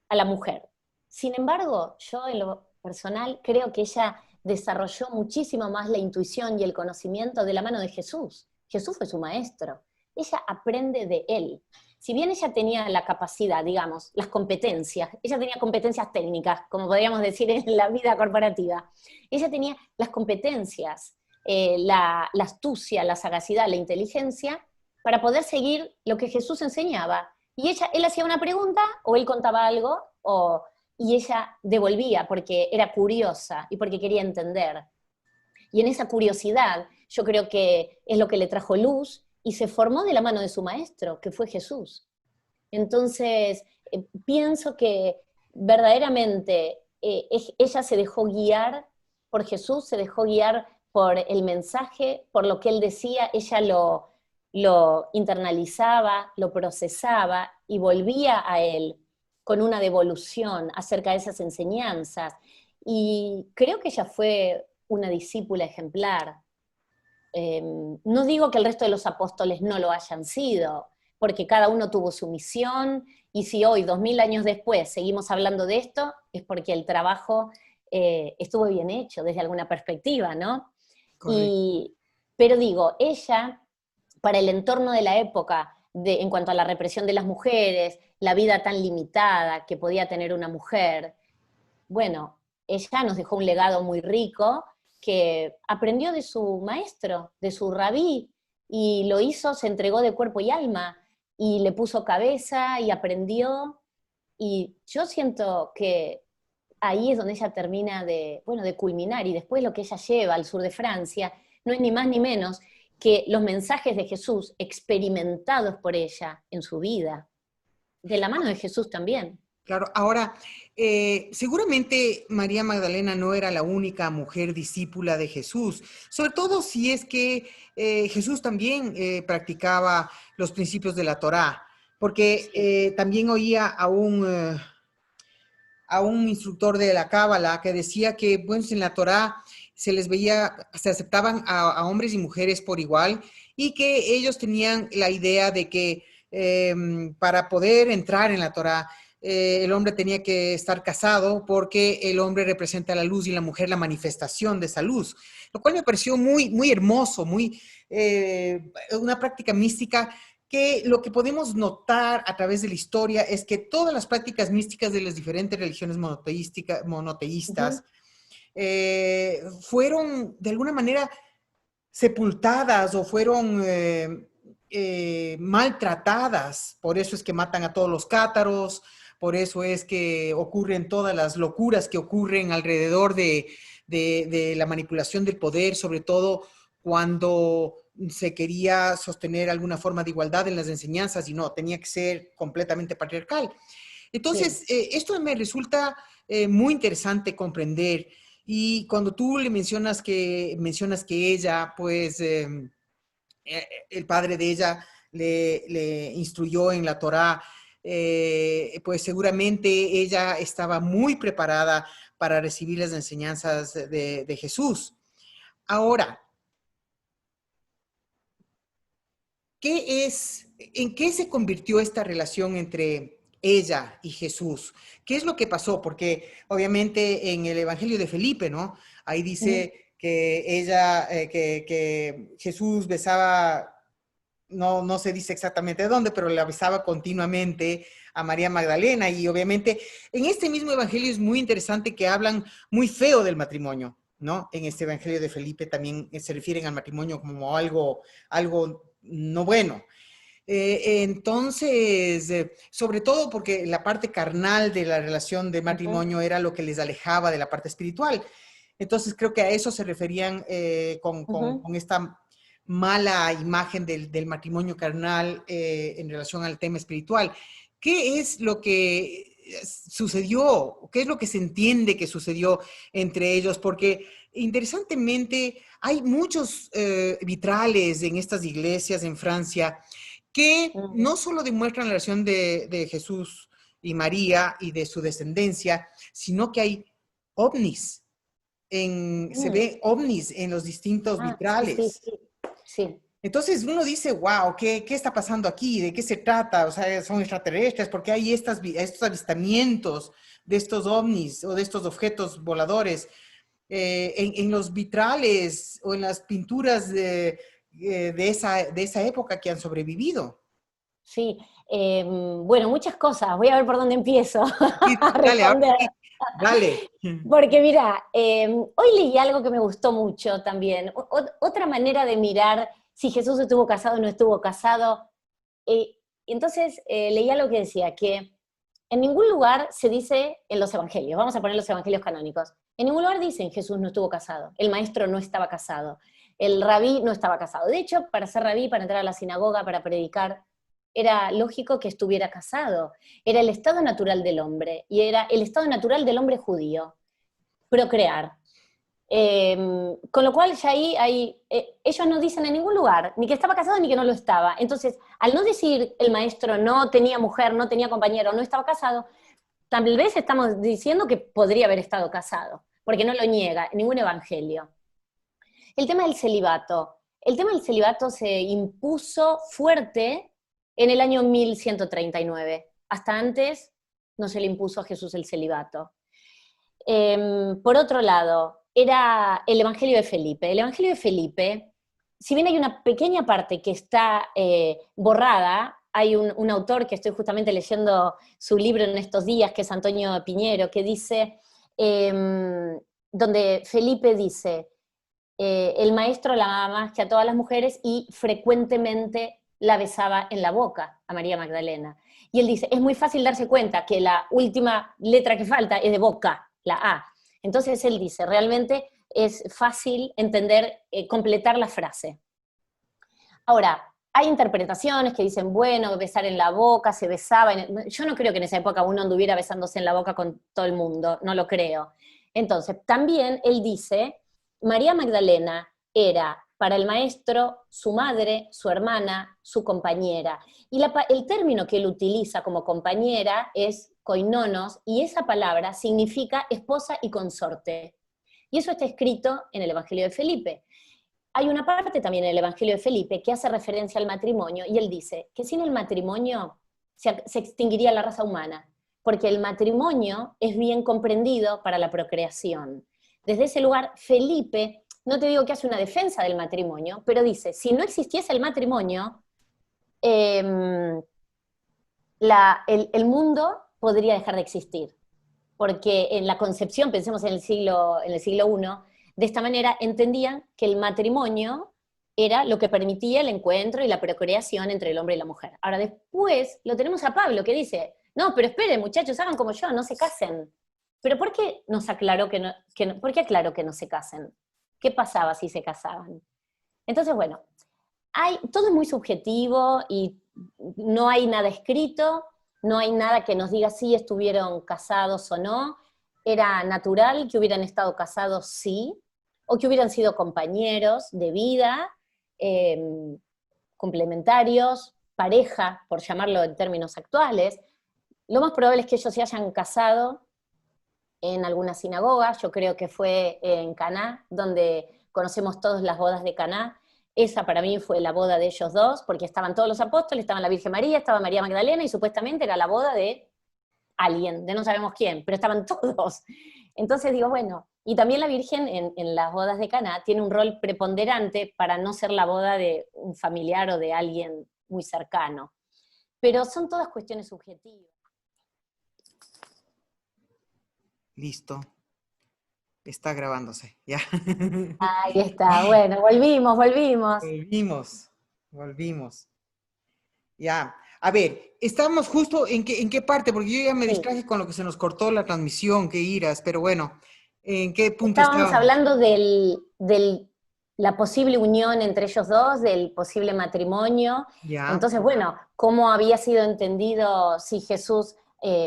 Speaker 2: a la mujer. Sin embargo, yo en lo personal creo que ella desarrolló muchísimo más la intuición y el conocimiento de la mano de Jesús. Jesús fue su maestro. Ella aprende de él. Si bien ella tenía la capacidad, digamos, las competencias, ella tenía competencias técnicas, como podríamos decir en la vida corporativa, ella tenía las competencias, la astucia, la sagacidad, la inteligencia, para poder seguir lo que Jesús enseñaba. Y él hacía una pregunta, o él contaba algo, y ella devolvía porque era curiosa y porque quería entender. Y en esa curiosidad yo creo que es lo que le trajo luz y se formó de la mano de su maestro, que fue Jesús. Entonces, pienso que verdaderamente ella se dejó guiar por Jesús, se dejó guiar por el mensaje, por lo que él decía, ella lo internalizaba, lo procesaba y volvía a él con una devolución acerca de esas enseñanzas. Y creo que ella fue una discípula ejemplar. No digo que el resto de los apóstoles no lo hayan sido, porque cada uno tuvo su misión, y si hoy, 2000 años después, seguimos hablando de esto, es porque el trabajo estuvo bien hecho desde alguna perspectiva, ¿no?
Speaker 1: Correcto.
Speaker 2: Y, pero digo, ella, para el entorno de la época, en cuanto a la represión de las mujeres, la vida tan limitada que podía tener una mujer, bueno, ella nos dejó un legado muy rico que aprendió de su maestro, de su rabí, y lo hizo, se entregó de cuerpo y alma, y le puso cabeza y aprendió, y yo siento que ahí es donde ella termina bueno, de culminar, y después lo que ella lleva al sur de Francia, no es ni más ni menos que los mensajes de Jesús experimentados por ella en su vida, de la mano de Jesús también.
Speaker 1: Claro, ahora, seguramente María Magdalena no era la única mujer discípula de Jesús, sobre todo si es que Jesús también practicaba los principios de la Torá, porque
Speaker 2: Sí.
Speaker 1: también oía a un instructor de la Cábala que decía que, bueno, en la Torá se les veía, se aceptaban a hombres y mujeres por igual, y que ellos tenían la idea de que para poder entrar en la Torá el hombre tenía que estar casado porque el hombre representa la luz y la mujer la manifestación de esa luz, lo cual me pareció muy, muy hermoso, una práctica mística que lo que podemos notar a través de la historia es que todas las prácticas místicas de las diferentes religiones monoteístas
Speaker 2: Ujú.
Speaker 1: fueron de alguna manera sepultadas o fueron maltratadas. Por eso es que matan a todos los cátaros, por eso es que ocurren todas las locuras que ocurren alrededor de la manipulación del poder, sobre todo cuando se quería sostener alguna forma de igualdad en las enseñanzas y no, tenía que ser completamente patriarcal.
Speaker 2: Sí.
Speaker 1: Entonces, esto me resulta muy interesante comprender. Y cuando tú le mencionas que ella, pues, el padre de ella le instruyó en la Torá, pues seguramente ella estaba muy preparada para recibir las enseñanzas de Jesús. Ahora, ¿en qué se convirtió esta relación entre ella y Jesús? ¿Qué es lo que pasó? Porque obviamente en el Evangelio de Felipe, ¿no? Ahí
Speaker 2: Ujú.
Speaker 1: dice que que Jesús besaba, no se dice exactamente dónde, pero la besaba continuamente a María Magdalena. Y obviamente en este mismo Evangelio es muy interesante que hablan muy feo del matrimonio, ¿no? En este Evangelio de Felipe también se refieren al matrimonio como algo no bueno. Entonces, sobre todo porque la parte carnal de la relación de
Speaker 2: Ujú.
Speaker 1: matrimonio era lo que les alejaba de la parte espiritual. Entonces, creo que a eso se referían
Speaker 2: Ujú.
Speaker 1: con esta mala imagen del matrimonio carnal en relación al tema espiritual. ¿Qué es lo que sucedió? ¿Qué es lo que se entiende que sucedió entre ellos? Porque interesantemente hay muchos vitrales en estas iglesias en Francia que
Speaker 2: Ujú.
Speaker 1: no solo demuestran la relación de Jesús y María y de su descendencia, sino que hay ovnis, se
Speaker 2: Mm.
Speaker 1: ve ovnis en los distintos
Speaker 2: Ah, sí, sí,
Speaker 1: vitrales.
Speaker 2: sí. Sí.
Speaker 1: Entonces uno dice, wow, ¿qué está pasando aquí? ¿De qué se trata? O sea, son extraterrestres, porque hay estos avistamientos de estos ovnis o de estos objetos voladores en los vitrales o en las pinturas de esa época que han sobrevivido.
Speaker 2: Sí, bueno, muchas cosas. Voy a ver por dónde empiezo
Speaker 1: Sí,
Speaker 2: a
Speaker 1: dale, ahora
Speaker 2: responder.
Speaker 1: sí, dale.
Speaker 2: Porque mira, hoy leí algo que me gustó mucho también. Otra manera de mirar si Jesús estuvo casado o no estuvo casado. Eh, entonces leí algo que decía que en ningún lugar se dice en los evangelios, vamos a poner los evangelios canónicos, en ningún lugar dicen Jesús no estuvo casado, el maestro no estaba casado, el rabí no estaba casado. De hecho, para ser rabí, para entrar a la sinagoga, para predicar, era lógico que estuviera casado. Era el estado natural del hombre y era el estado natural del hombre judío, procrear. Con lo cual ya ellos no dicen en ningún lugar ni que estaba casado ni que no lo estaba. Entonces, al no decir el maestro no tenía mujer, no tenía compañero, no estaba casado, tal vez estamos diciendo que podría haber estado casado, porque no lo niega en ningún evangelio. El tema del celibato. El tema del celibato se impuso fuerte en el año 1139. Hasta antes no se le impuso a Jesús el celibato. Por otro lado, era el Evangelio de Felipe. El Evangelio de Felipe, si bien hay una pequeña parte que está borrada, hay un autor que estoy justamente leyendo su libro en estos días, que es Antonio Piñero, que dice, donde Felipe dice, el maestro la amaba más que a todas las mujeres y frecuentemente la besaba en la boca a María Magdalena. Y él dice, es muy fácil darse cuenta que la última letra que falta es de boca, la A. Entonces él dice, realmente es fácil entender, completar la frase. Ahora, hay interpretaciones que dicen, bueno, besar en la boca, se besaba. Yo no creo que en esa época uno anduviera besándose en la boca con todo el mundo, no lo creo. Entonces, también él dice, María Magdalena era para el maestro su madre, su hermana, su compañera. Y el término que él utiliza como compañera es koinonos, y esa palabra significa esposa y consorte. Y eso está escrito en el Evangelio de Felipe. Hay una parte también en el Evangelio de Felipe que hace referencia al matrimonio, y él dice que sin el matrimonio se extinguiría la raza humana, porque el matrimonio es bien comprendido para la procreación. Desde ese lugar, Felipe, no te digo que hace una defensa del matrimonio, pero dice, si no existiese el matrimonio, el mundo podría dejar de existir. Porque en la concepción, pensemos en el siglo I, de esta manera entendían que el matrimonio era lo que permitía el encuentro y la procreación entre el hombre y la mujer. Ahora después lo tenemos a Pablo que dice, no, pero esperen muchachos, hagan como yo, no se casen. Pero ¿por qué nos aclaró ¿por qué aclaró que no se casen? ¿Qué pasaba si se casaban? Entonces, bueno, todo es muy subjetivo y no hay nada escrito, no hay nada que nos diga si estuvieron casados o no. Era natural que hubieran estado casados, sí, o que hubieran sido compañeros de vida, complementarios, pareja, por llamarlo en términos actuales. Lo más probable es que ellos se hayan casado en alguna sinagoga, yo creo que fue en Caná, donde conocemos todas las bodas de Caná. Esa para mí fue la boda de ellos dos, porque estaban todos los apóstoles, estaba la Virgen María, estaba María Magdalena, y supuestamente era la boda de alguien, de no sabemos quién, pero estaban todos. Entonces digo, bueno, y también la Virgen en las bodas de Caná tiene un rol preponderante para no ser la boda de un familiar o de alguien muy cercano. Pero son todas cuestiones subjetivas.
Speaker 1: Listo. Está grabándose, ya.
Speaker 2: Ahí está, bueno, volvimos.
Speaker 1: Volvimos. Ya. A ver, estábamos justo en qué parte, porque yo ya me distraje con lo que se nos cortó la transmisión, qué iras, pero bueno, ¿en qué punto
Speaker 2: Estábamos
Speaker 1: estábamos?
Speaker 2: hablando de la posible unión entre ellos dos, del posible matrimonio.
Speaker 1: Ya.
Speaker 2: Entonces, bueno, cómo había sido entendido si Jesús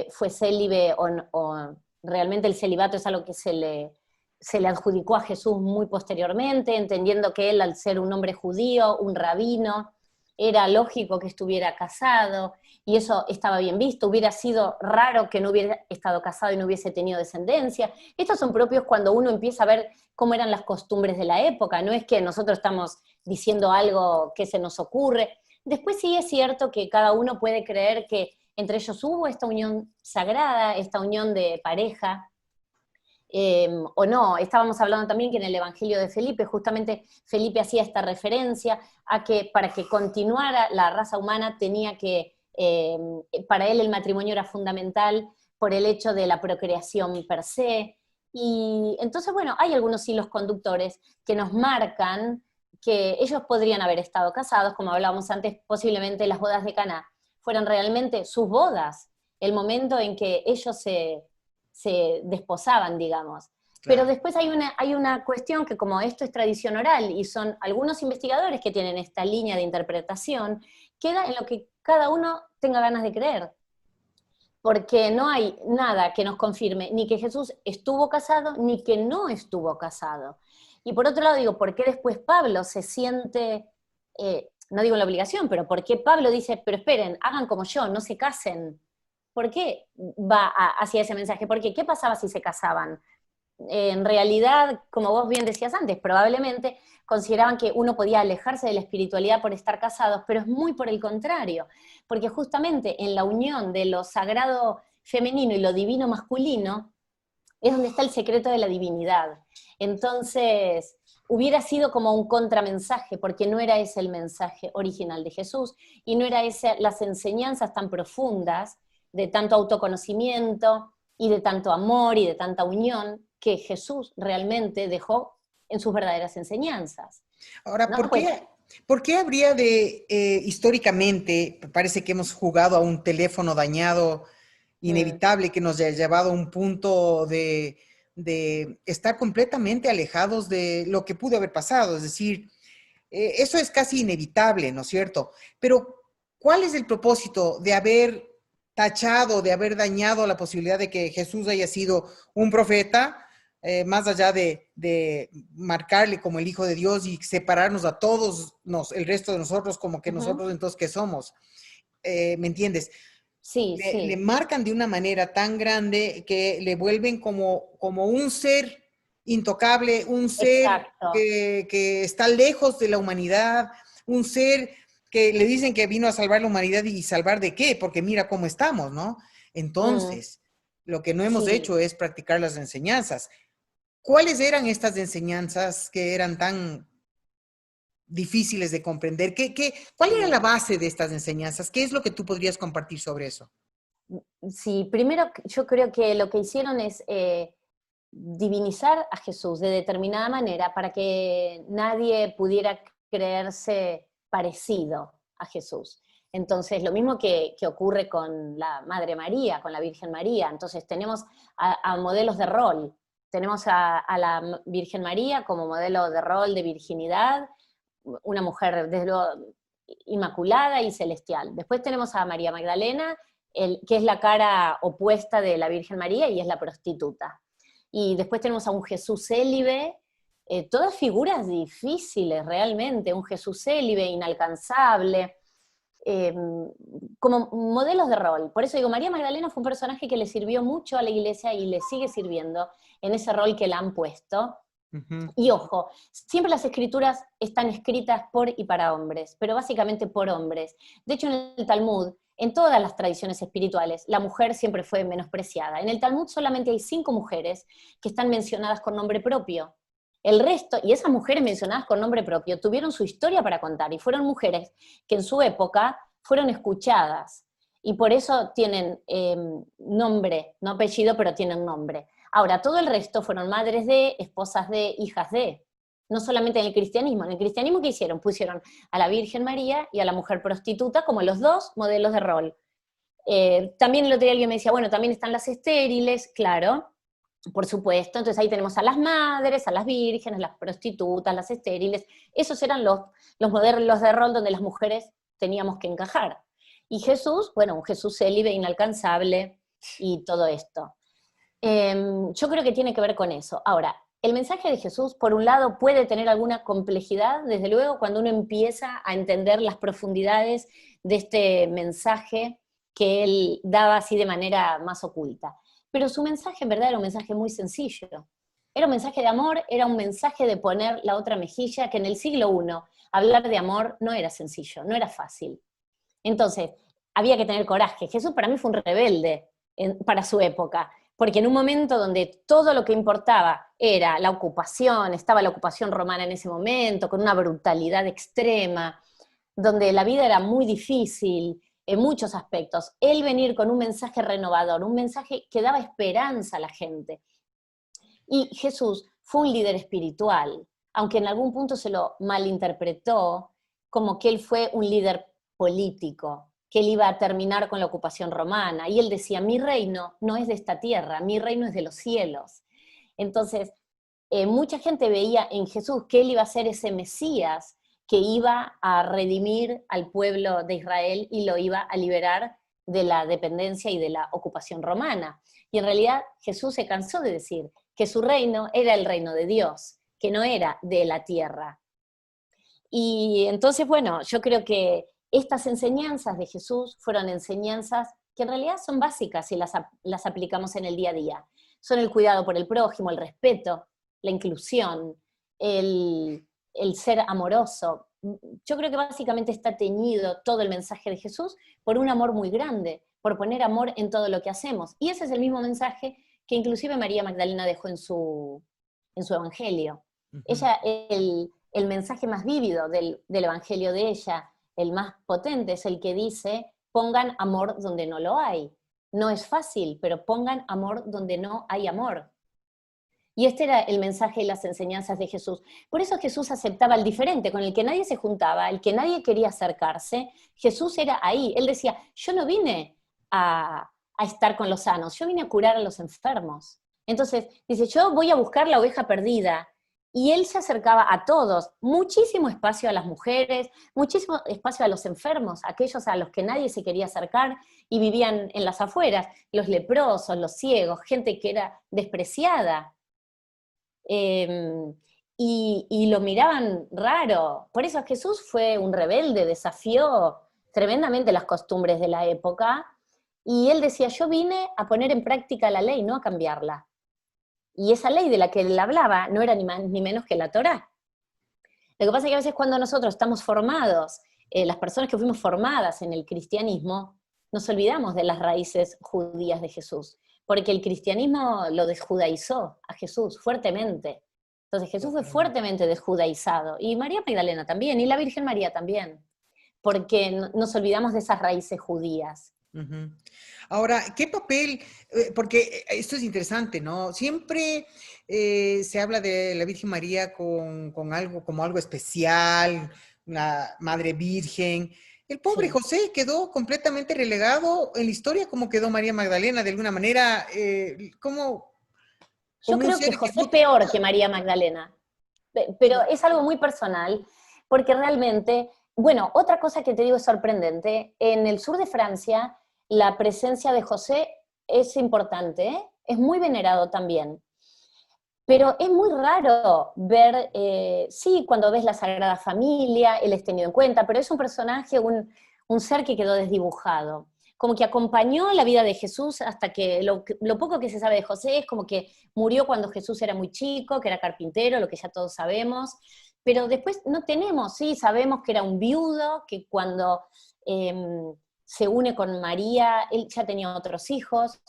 Speaker 2: fue célibe o realmente el celibato es algo que se le adjudicó a Jesús muy posteriormente, entendiendo que él, al ser un hombre judío, un rabino, era lógico que estuviera casado, y eso estaba bien visto. Hubiera sido raro que no hubiera estado casado y no hubiese tenido descendencia. Estos son propios cuando uno empieza a ver cómo eran las costumbres de la época, no es que nosotros estamos diciendo algo que se nos ocurre. Después sí es cierto que cada uno puede creer que entre ellos hubo esta unión sagrada, esta unión de pareja, o no. Estábamos hablando también que en el Evangelio de Felipe, justamente Felipe hacía esta referencia a que para que continuara la raza humana tenía que, para él el matrimonio era fundamental por el hecho de la procreación per se. Y entonces, bueno, hay algunos hilos conductores que nos marcan que ellos podrían haber estado casados, como hablábamos antes, posiblemente las bodas de Caná fueran realmente sus bodas, el momento en que ellos se desposaban, digamos. Claro. Pero después hay una cuestión que, como esto es tradición oral y son algunos investigadores que tienen esta línea de interpretación, queda en lo que cada uno tenga ganas de creer. Porque no hay nada que nos confirme ni que Jesús estuvo casado ni que no estuvo casado. Y por otro lado digo, ¿por qué después Pablo se siente, no digo la obligación, pero por qué Pablo dice, pero esperen, hagan como yo, no se casen? ¿Por qué va hacia ese mensaje? Porque ¿qué pasaba si se casaban? En realidad, como vos bien decías antes, probablemente consideraban que uno podía alejarse de la espiritualidad por estar casados, pero es muy por el contrario, porque justamente en la unión de lo sagrado femenino y lo divino masculino es donde está el secreto de la divinidad. Entonces, hubiera sido como un contramensaje, porque no era ese el mensaje original de Jesús, y no era ese las enseñanzas tan profundas de tanto autoconocimiento y de tanto amor y de tanta unión que Jesús realmente dejó en sus verdaderas enseñanzas.
Speaker 1: Ahora, ¿no? ¿Por qué habría de, históricamente, parece que hemos jugado a un teléfono dañado, inevitable, que nos ha llevado a un punto de estar completamente alejados de lo que pudo haber pasado? Es decir, eso es casi inevitable, ¿no es cierto? Pero, ¿cuál es el propósito de haber tachado, de haber dañado la posibilidad de que Jesús haya sido un profeta, más allá de marcarle como el Hijo de Dios y separarnos a todos el resto de nosotros como que nosotros entonces ¿qué somos? ¿Me entiendes?
Speaker 2: Sí,
Speaker 1: le marcan de una manera tan grande que le vuelven como un ser intocable, un ser que está lejos de la humanidad, un ser que le dicen que vino a salvar la humanidad, y salvar de qué, porque mira cómo estamos, ¿no?
Speaker 2: Mm,
Speaker 1: Entonces, lo que no hemos
Speaker 2: sí.
Speaker 1: hecho es practicar las enseñanzas. ¿Cuáles eran estas enseñanzas que eran tan difíciles de comprender? ¿Cuál era la
Speaker 2: Mm.
Speaker 1: base de estas enseñanzas? ¿Qué es lo que tú podrías compartir sobre eso?
Speaker 2: Sí, primero yo creo que lo que hicieron es divinizar a Jesús de determinada manera para que nadie pudiera creerse parecido a Jesús. Entonces, lo mismo que ocurre con la Madre María, con la Virgen María. Entonces, tenemos a modelos de rol. Tenemos a la Virgen María como modelo de rol de virginidad, una mujer desde luego inmaculada y celestial. Después tenemos a María Magdalena, que es la cara opuesta de la Virgen María y es la prostituta. Y después tenemos a un Jesús célibe, todas figuras difíciles realmente, un Jesús célibe, inalcanzable, eh, como modelos de rol. Por eso digo, María Magdalena fue un personaje que le sirvió mucho a la iglesia y le sigue sirviendo en ese rol que la han puesto.
Speaker 1: Ujú.
Speaker 2: Y ojo, siempre las escrituras están escritas por y para hombres, pero básicamente por hombres. De hecho, en el Talmud, en todas las tradiciones espirituales, la mujer siempre fue menospreciada. En el Talmud solamente hay 5 mujeres que están mencionadas con nombre propio. El resto, y esas mujeres mencionadas con nombre propio, tuvieron su historia para contar y fueron mujeres que en su época fueron escuchadas. Y por eso tienen nombre, no apellido, pero tienen nombre. Ahora, todo el resto fueron madres de, esposas de, hijas de. No solamente en el cristianismo. En el cristianismo, ¿qué hicieron? Pusieron a la Virgen María y a la mujer prostituta como los dos modelos de rol. También el otro día alguien me decía, bueno, también están las estériles, claro, por supuesto. Entonces ahí tenemos a las madres, a las vírgenes, las prostitutas, las estériles. Esos eran los modelos de rol donde las mujeres teníamos que encajar. Y Jesús, bueno, un Jesús célibe, inalcanzable y todo esto. Yo creo que tiene que ver con eso. Ahora, el mensaje de Jesús, por un lado, puede tener alguna complejidad, desde luego, cuando uno empieza a entender las profundidades de este mensaje que él daba así de manera más oculta. Pero su mensaje en verdad era un mensaje muy sencillo. Era un mensaje de amor, era un mensaje de poner la otra mejilla, que en el siglo I hablar de amor no era sencillo, no era fácil. Entonces, había que tener coraje. Jesús para mí fue un rebelde para su época, porque en un momento donde todo lo que importaba era la ocupación, estaba la ocupación romana en ese momento, con una brutalidad extrema, donde la vida era muy difícil en muchos aspectos, él venir con un mensaje renovador, un mensaje que daba esperanza a la gente. Y Jesús fue un líder espiritual, aunque en algún punto se lo malinterpretó como que él fue un líder político, que él iba a terminar con la ocupación romana. Y él decía, mi reino no es de esta tierra, mi reino es de los cielos. Entonces, mucha gente veía en Jesús que él iba a ser ese Mesías que iba a redimir al pueblo de Israel y lo iba a liberar de la dependencia y de la ocupación romana. Y en realidad Jesús se cansó de decir que su reino era el reino de Dios, que no era de la tierra. Y entonces, bueno, yo creo que estas enseñanzas de Jesús fueron enseñanzas que en realidad son básicas si las aplicamos en el día a día. Son el cuidado por el prójimo, el respeto, la inclusión, el ser amoroso. Yo creo que básicamente está teñido todo el mensaje de Jesús por un amor muy grande, por poner amor en todo lo que hacemos. Y ese es el mismo mensaje que inclusive María Magdalena dejó en su evangelio.
Speaker 1: Ujú.
Speaker 2: Ella, el mensaje más vívido del evangelio de ella, el más potente, es el que dice, pongan amor donde no lo hay. No es fácil, pero pongan amor donde no hay amor. Y este era el mensaje y las enseñanzas de Jesús. Por eso Jesús aceptaba al diferente, con el que nadie se juntaba, el que nadie quería acercarse. Jesús era ahí. Él decía, yo no vine a estar con los sanos, yo vine a curar a los enfermos. Entonces, dice, yo voy a buscar la oveja perdida. Y él se acercaba a todos, muchísimo espacio a las mujeres, muchísimo espacio a los enfermos, aquellos a los que nadie se quería acercar y vivían en las afueras, los leprosos, los ciegos, gente que era despreciada. Eh, y lo miraban raro. Por eso Jesús fue un rebelde, desafió tremendamente las costumbres de la época, y él decía, yo vine a poner en práctica la ley, no a cambiarla. Y esa ley de la que él hablaba no era ni más ni menos que la Torá. Lo que pasa es que a veces cuando nosotros estamos formados, las personas que fuimos formadas en el cristianismo, nos olvidamos de las raíces judías de Jesús, porque el cristianismo lo desjudaizó a Jesús fuertemente. Entonces Jesús fue
Speaker 1: Totalmente.
Speaker 2: fuertemente desjudaizado, y María Magdalena también, y la Virgen María también, porque nos olvidamos de esas raíces judías.
Speaker 1: Ujú. Ahora, ¿qué papel? Porque esto es interesante, ¿no? Siempre se habla de la Virgen María con algo, como algo especial, una madre virgen. El pobre
Speaker 2: Sí.
Speaker 1: José quedó completamente relegado en la historia, como quedó María Magdalena, de alguna manera,
Speaker 2: Yo
Speaker 1: como un
Speaker 2: creo
Speaker 1: ser
Speaker 2: que
Speaker 1: que
Speaker 2: José
Speaker 1: no
Speaker 2: es
Speaker 1: tenía
Speaker 2: peor que
Speaker 1: nada.
Speaker 2: María Magdalena, pero es algo muy personal, porque realmente, bueno, otra cosa que te digo es sorprendente, en el sur de Francia la presencia de José es importante, ¿eh? Es muy venerado también. Pero es muy raro ver, sí, cuando ves la Sagrada Familia, él es tenido en cuenta, pero es un personaje, un ser que quedó desdibujado. Como que acompañó la vida de Jesús hasta que lo poco que se sabe de José es como que murió cuando Jesús era muy chico, que era carpintero, lo que ya todos sabemos, pero después no tenemos, sí, sabemos que era un viudo, que cuando eh, se une con María, él ya tenía otros hijos,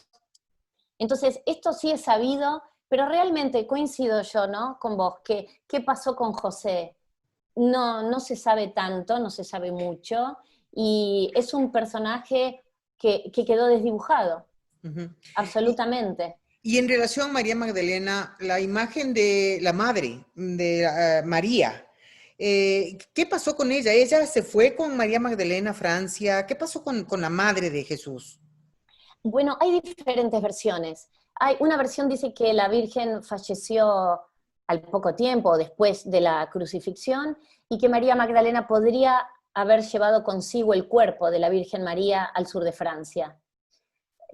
Speaker 2: entonces, esto sí es sabido, pero realmente coincido yo, ¿no? Con vos, que qué pasó con José. No, no se sabe tanto, no se sabe mucho, y es un personaje que quedó desdibujado,
Speaker 1: Ujú. Y,
Speaker 2: absolutamente.
Speaker 1: y en relación a María Magdalena, la imagen de la madre, de María, ¿qué pasó con ella? ¿Ella se fue con María Magdalena a Francia? ¿Qué pasó con la madre de Jesús?
Speaker 2: Bueno, hay diferentes versiones. Hay una versión dice que la Virgen falleció al poco tiempo después de la crucifixión y que María Magdalena podría haber llevado consigo el cuerpo de la Virgen María al sur de Francia.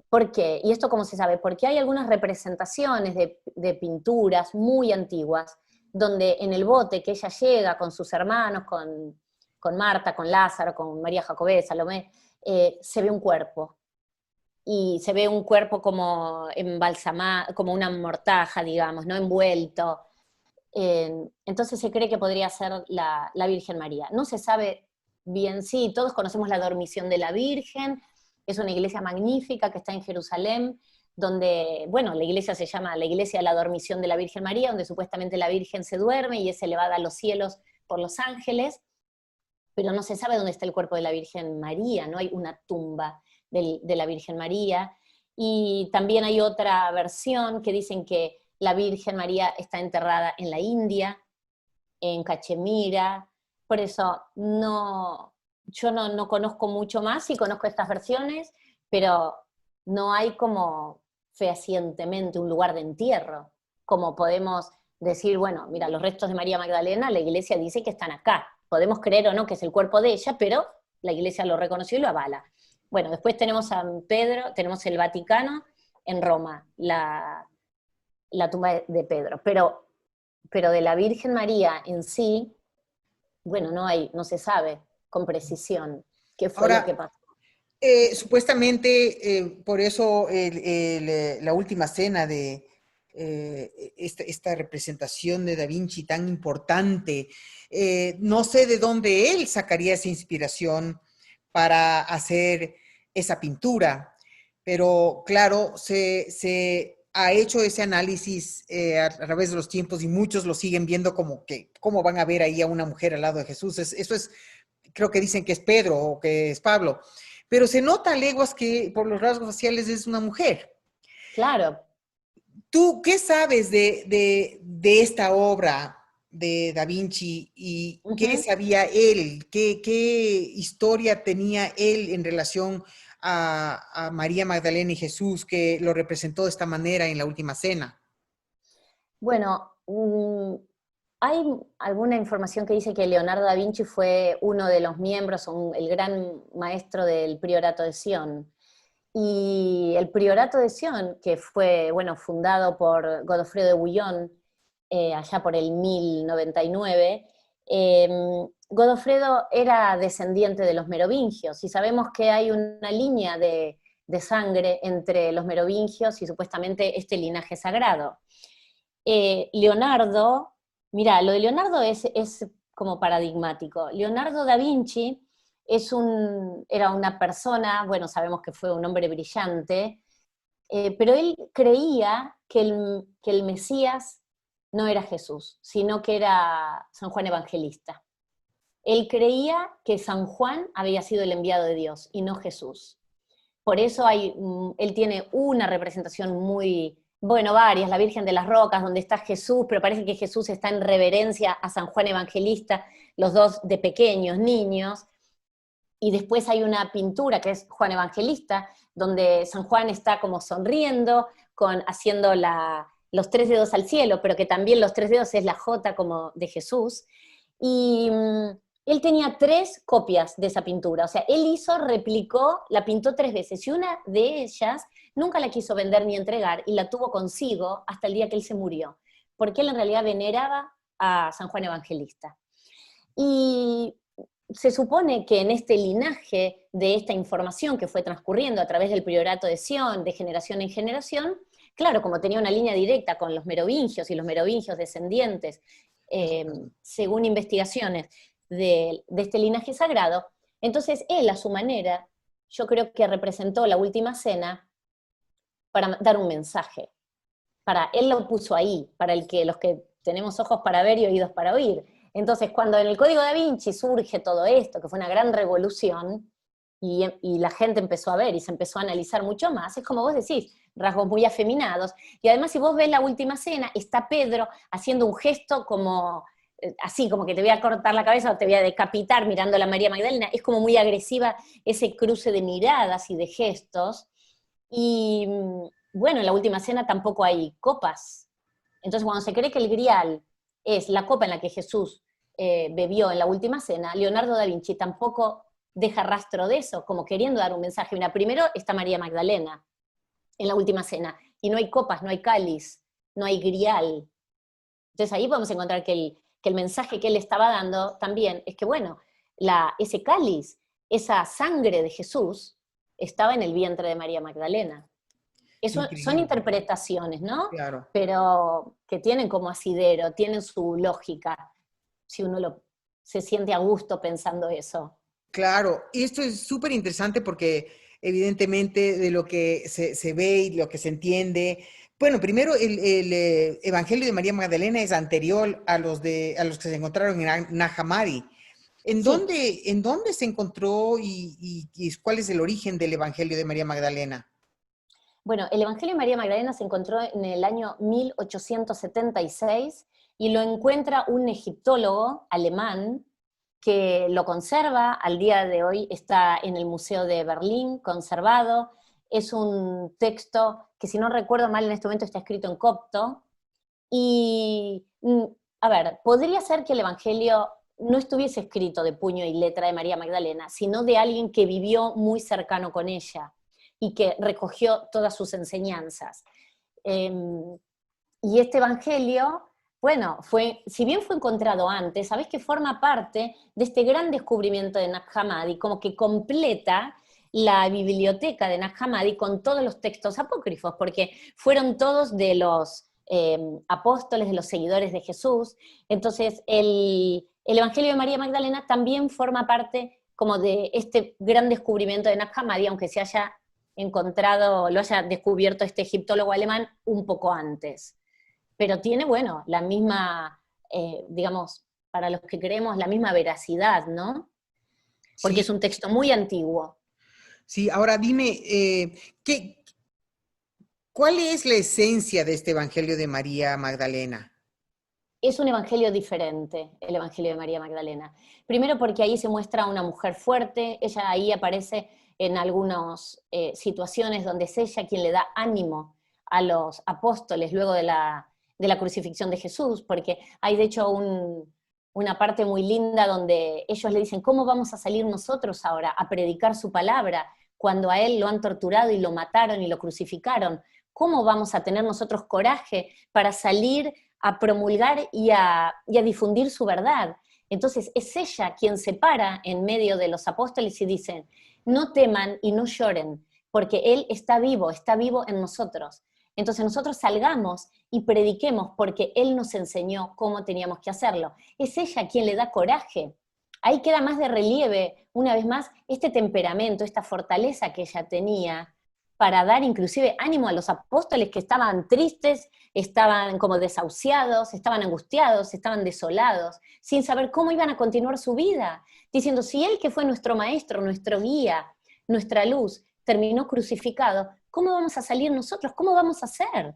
Speaker 2: ¿Por qué? ¿Y esto cómo se sabe? Porque hay algunas representaciones de pinturas muy antiguas, donde en el bote que ella llega con sus hermanos, con Marta, con Lázaro, con María Jacobé, Salomé, se ve un cuerpo. Y se ve un cuerpo como embalsamado, como una mortaja, digamos, no envuelto. Entonces se cree que podría ser la Virgen María. No se sabe bien, sí, todos conocemos la dormición de la Virgen, es una iglesia magnífica que está en Jerusalén, donde, bueno, la iglesia se llama la iglesia de la dormición de la Virgen María, donde supuestamente la Virgen se duerme y es elevada a los cielos por los ángeles, pero no se sabe dónde está el cuerpo de la Virgen María, no hay una tumba de la Virgen María. Y también hay otra versión que dicen que la Virgen María está enterrada en la India, en Cachemira, por eso yo no conozco mucho más, sí conozco estas versiones, pero no hay como fehacientemente un lugar de entierro, como podemos decir, bueno, mira, los restos de María Magdalena, la iglesia dice que están acá, podemos creer o no que es el cuerpo de ella, pero la iglesia lo reconoció y lo avala. Bueno, después tenemos San Pedro, tenemos el Vaticano en Roma, la tumba de Pedro, pero de la Virgen María en sí, bueno, no se sabe con precisión qué fue lo que
Speaker 1: Ahora,
Speaker 2: pasó.
Speaker 1: supuestamente, por eso la última cena de esta representación de Da Vinci tan importante, no sé de dónde él sacaría esa inspiración para hacer esa pintura, pero claro, se ha hecho ese análisis a través de los tiempos y muchos lo siguen viendo como que, ¿cómo van a ver ahí a una mujer al lado de Jesús? Eso es, creo que dicen que es Pedro o que es Pablo, pero se nota a leguas que por los rasgos faciales es una mujer.
Speaker 2: Claro.
Speaker 1: ¿Tú qué sabes de esta obra de Da Vinci y qué
Speaker 2: Ujú.
Speaker 1: sabía él? ¿Qué historia tenía él en relación a María Magdalena y Jesús que lo representó de esta manera en la última cena?
Speaker 2: Bueno, hay alguna información que dice que Leonardo da Vinci fue uno de los miembros, el gran maestro del Priorato de Sion. Y el Priorato de Sion, que fue, bueno, fundado por Godofredo de Bouillon, allá por el 1099, Godofredo era descendiente de los merovingios, y sabemos que hay una línea de sangre entre los merovingios y supuestamente este linaje sagrado. Leonardo, mira, lo de Leonardo es como paradigmático. Leonardo da Vinci era una persona, bueno, sabemos que fue un hombre brillante, pero él creía que el Mesías no era Jesús, sino que era San Juan Evangelista. Él creía que San Juan había sido el enviado de Dios y no Jesús. Por eso él tiene una representación muy, bueno, varias, la Virgen de las Rocas, donde está Jesús, pero parece que Jesús está en reverencia a San Juan Evangelista, los dos de pequeños, niños. Y después hay una pintura que es Juan Evangelista, donde San Juan está como sonriendo, haciendo los tres dedos al cielo, pero que también los tres dedos es la J como de Jesús. Y él tenía 3 copias de esa pintura, o sea, él replicó, la pintó 3 veces, y una de ellas nunca la quiso vender ni entregar, y la tuvo consigo hasta el día que él se murió, porque él en realidad veneraba a San Juan Evangelista. Y se supone que en este linaje de esta información que fue transcurriendo a través del priorato de Sion, de generación en generación, claro, como tenía una línea directa con los merovingios y los merovingios descendientes, según investigaciones de este linaje sagrado, entonces él a su manera, yo creo que representó la última cena para dar un mensaje. Él lo puso ahí, para los que tenemos ojos para ver y oídos para oír. Entonces, cuando en el Código Da Vinci surge todo esto, que fue una gran revolución, y la gente empezó a ver y se empezó a analizar mucho más, es como vos decís, rasgos muy afeminados, y además si vos ves la última cena, está Pedro haciendo un gesto como, así como que te voy a cortar la cabeza o te voy a decapitar mirando a la María Magdalena, es como muy agresiva ese cruce de miradas y de gestos, y bueno, en la última cena tampoco hay copas. Entonces cuando se cree que el grial es la copa en la que Jesús bebió en la última cena, Leonardo da Vinci tampoco deja rastro de eso, como queriendo dar un mensaje. Mira, primero está María Magdalena en la última cena, y no hay copas, no hay cáliz, no hay grial. Entonces ahí podemos encontrar que el mensaje que él estaba dando también es que, bueno, ese cáliz, esa sangre de Jesús, estaba en el vientre de María Magdalena. Son
Speaker 1: Increíble.
Speaker 2: interpretaciones, ¿no?
Speaker 1: Claro.
Speaker 2: Pero que tienen como asidero, tienen su lógica, si uno se siente a gusto pensando eso.
Speaker 1: Claro, y esto es súper interesante porque evidentemente de lo que se ve y lo que se entiende, bueno, primero el Evangelio de María Magdalena es anterior a los que se encontraron en Nag Hammadi.
Speaker 2: Sí,
Speaker 1: En dónde se encontró y cuál es el origen del Evangelio de María Magdalena?
Speaker 2: bueno, el Evangelio de María Magdalena se encontró en el año 1876 y lo encuentra un egiptólogo alemán que lo conserva, al día de hoy está en el Museo de Berlín, conservado. Es un texto que, si no recuerdo mal, en este momento está escrito en copto. Y, a ver, podría ser que el Evangelio no estuviese escrito de puño y letra de María Magdalena, sino de alguien que vivió muy cercano con ella y que recogió todas sus enseñanzas. Y este Evangelio, bueno, si bien fue encontrado antes, sabés que forma parte de este gran descubrimiento de Nag Hammadi, como que completa la biblioteca de Nag Hammadi con todos los textos apócrifos, porque fueron todos de los apóstoles, de los seguidores de Jesús. Entonces, el Evangelio de María Magdalena también forma parte como de este gran descubrimiento de Nag Hammadi, aunque se haya lo haya descubierto este egiptólogo alemán un poco antes. Pero tiene, bueno, la misma, digamos, para los que creemos, la misma veracidad, ¿no? Porque es
Speaker 1: Sí,
Speaker 2: un texto muy antiguo.
Speaker 1: sí, ahora dime, ¿cuál es la esencia de este Evangelio de María Magdalena?
Speaker 2: Es un evangelio diferente, el evangelio de María Magdalena. Primero porque ahí se muestra una mujer fuerte, ella ahí aparece en algunas situaciones donde es ella quien le da ánimo a los apóstoles luego de la crucifixión de Jesús, porque hay de hecho una parte muy linda donde ellos le dicen, ¿cómo vamos a salir nosotros ahora a predicar su palabra cuando a él lo han torturado y lo mataron y lo crucificaron? ¿Cómo vamos a tener nosotros coraje para salir a promulgar y a difundir su verdad? Entonces es ella quien se para en medio de los apóstoles y dice, no teman y no lloren, porque Él está vivo en nosotros. Entonces nosotros salgamos y prediquemos porque Él nos enseñó cómo teníamos que hacerlo. Es ella quien le da coraje ahí queda más de relieve, una vez más, este temperamento, esta fortaleza que ella tenía para dar inclusive ánimo a los apóstoles que estaban tristes, estaban como desahuciados, estaban angustiados, estaban desolados, sin saber cómo iban a continuar su vida, diciendo, si Él que fue nuestro maestro, nuestro guía, nuestra luz, terminó crucificado, ¿cómo vamos a salir nosotros? ¿Cómo vamos a hacer?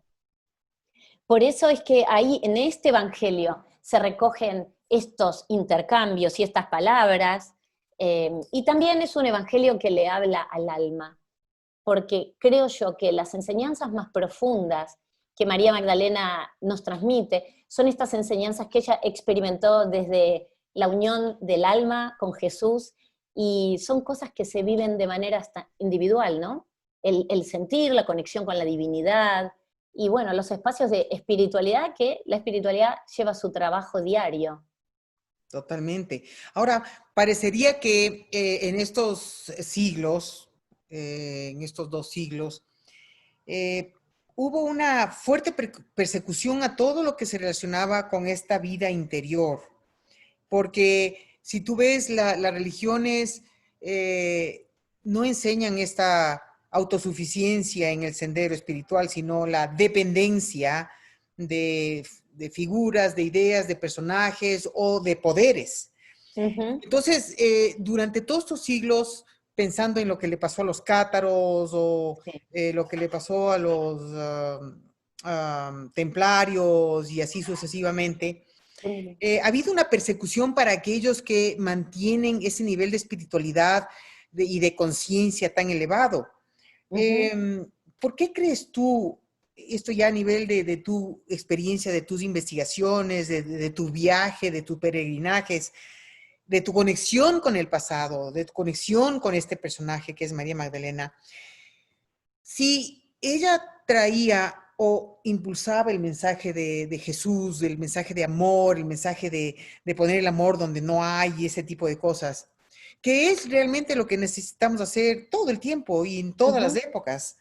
Speaker 2: Por eso es que ahí en este evangelio se recogen estos intercambios y estas palabras, y también es un evangelio que le habla al alma, porque creo yo que las enseñanzas más profundas que María Magdalena nos transmite son estas enseñanzas que ella experimentó desde la unión del alma con Jesús, y son cosas que se viven de manera hasta individual, ¿no? El sentir, la conexión con la divinidad, y bueno, los espacios de espiritualidad, que la espiritualidad lleva su trabajo diario.
Speaker 1: Totalmente. Ahora, parecería que en estos siglos, en estos 2 siglos, hubo una fuerte persecución a todo lo que se relacionaba con esta vida interior, porque si tú ves, las religiones no enseñan esta autosuficiencia en el sendero espiritual, sino la dependencia de figuras, de ideas, de personajes o de poderes. Entonces, durante todos estos siglos, pensando en lo que le pasó a los cátaros o
Speaker 2: Sí.
Speaker 1: lo que le pasó a los templarios y así sucesivamente, ha habido una persecución para aquellos que mantienen ese nivel de espiritualidad y de conciencia tan elevado. ¿Por qué crees tú, esto ya a nivel de tu experiencia, de tus investigaciones, de tu viaje, de tus peregrinajes, de tu conexión con el pasado, de tu conexión con este personaje que es María Magdalena, si ella traía o impulsaba el mensaje de Jesús, el mensaje de amor, el mensaje de poner el amor donde no hay y ese tipo de cosas, que es realmente lo que necesitamos hacer todo el tiempo y en todas las épocas?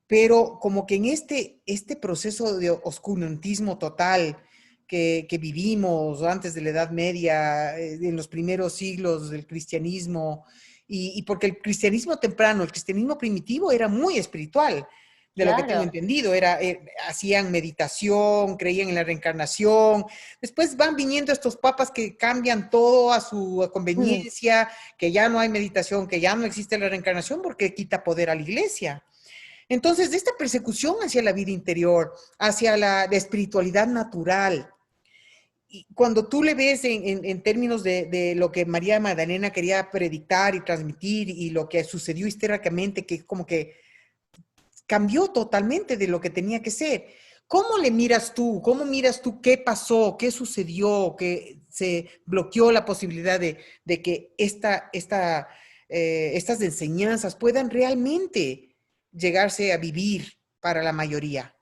Speaker 1: Pero como que en este proceso de oscurantismo total que vivimos antes de la Edad Media, en los primeros siglos del cristianismo, y porque el cristianismo temprano, el cristianismo primitivo era muy espiritual, de lo que tengo
Speaker 2: Claro.
Speaker 1: entendido, hacían meditación, creían en la reencarnación. Después van viniendo estos papas que cambian todo a su conveniencia, que ya no hay meditación, que ya no existe la reencarnación porque quita poder a la iglesia. Entonces, de esta persecución hacia la vida interior, hacia la espiritualidad natural, y cuando tú le ves en términos de lo que María Magdalena quería predicar y transmitir y lo que sucedió históricamente, que como que cambió totalmente de lo que tenía que ser. ¿Cómo le miras tú? ¿Cómo miras tú qué pasó? ¿Qué sucedió? ¿Que se bloqueó la posibilidad de que estas enseñanzas puedan realmente llegarse a vivir para la mayoría?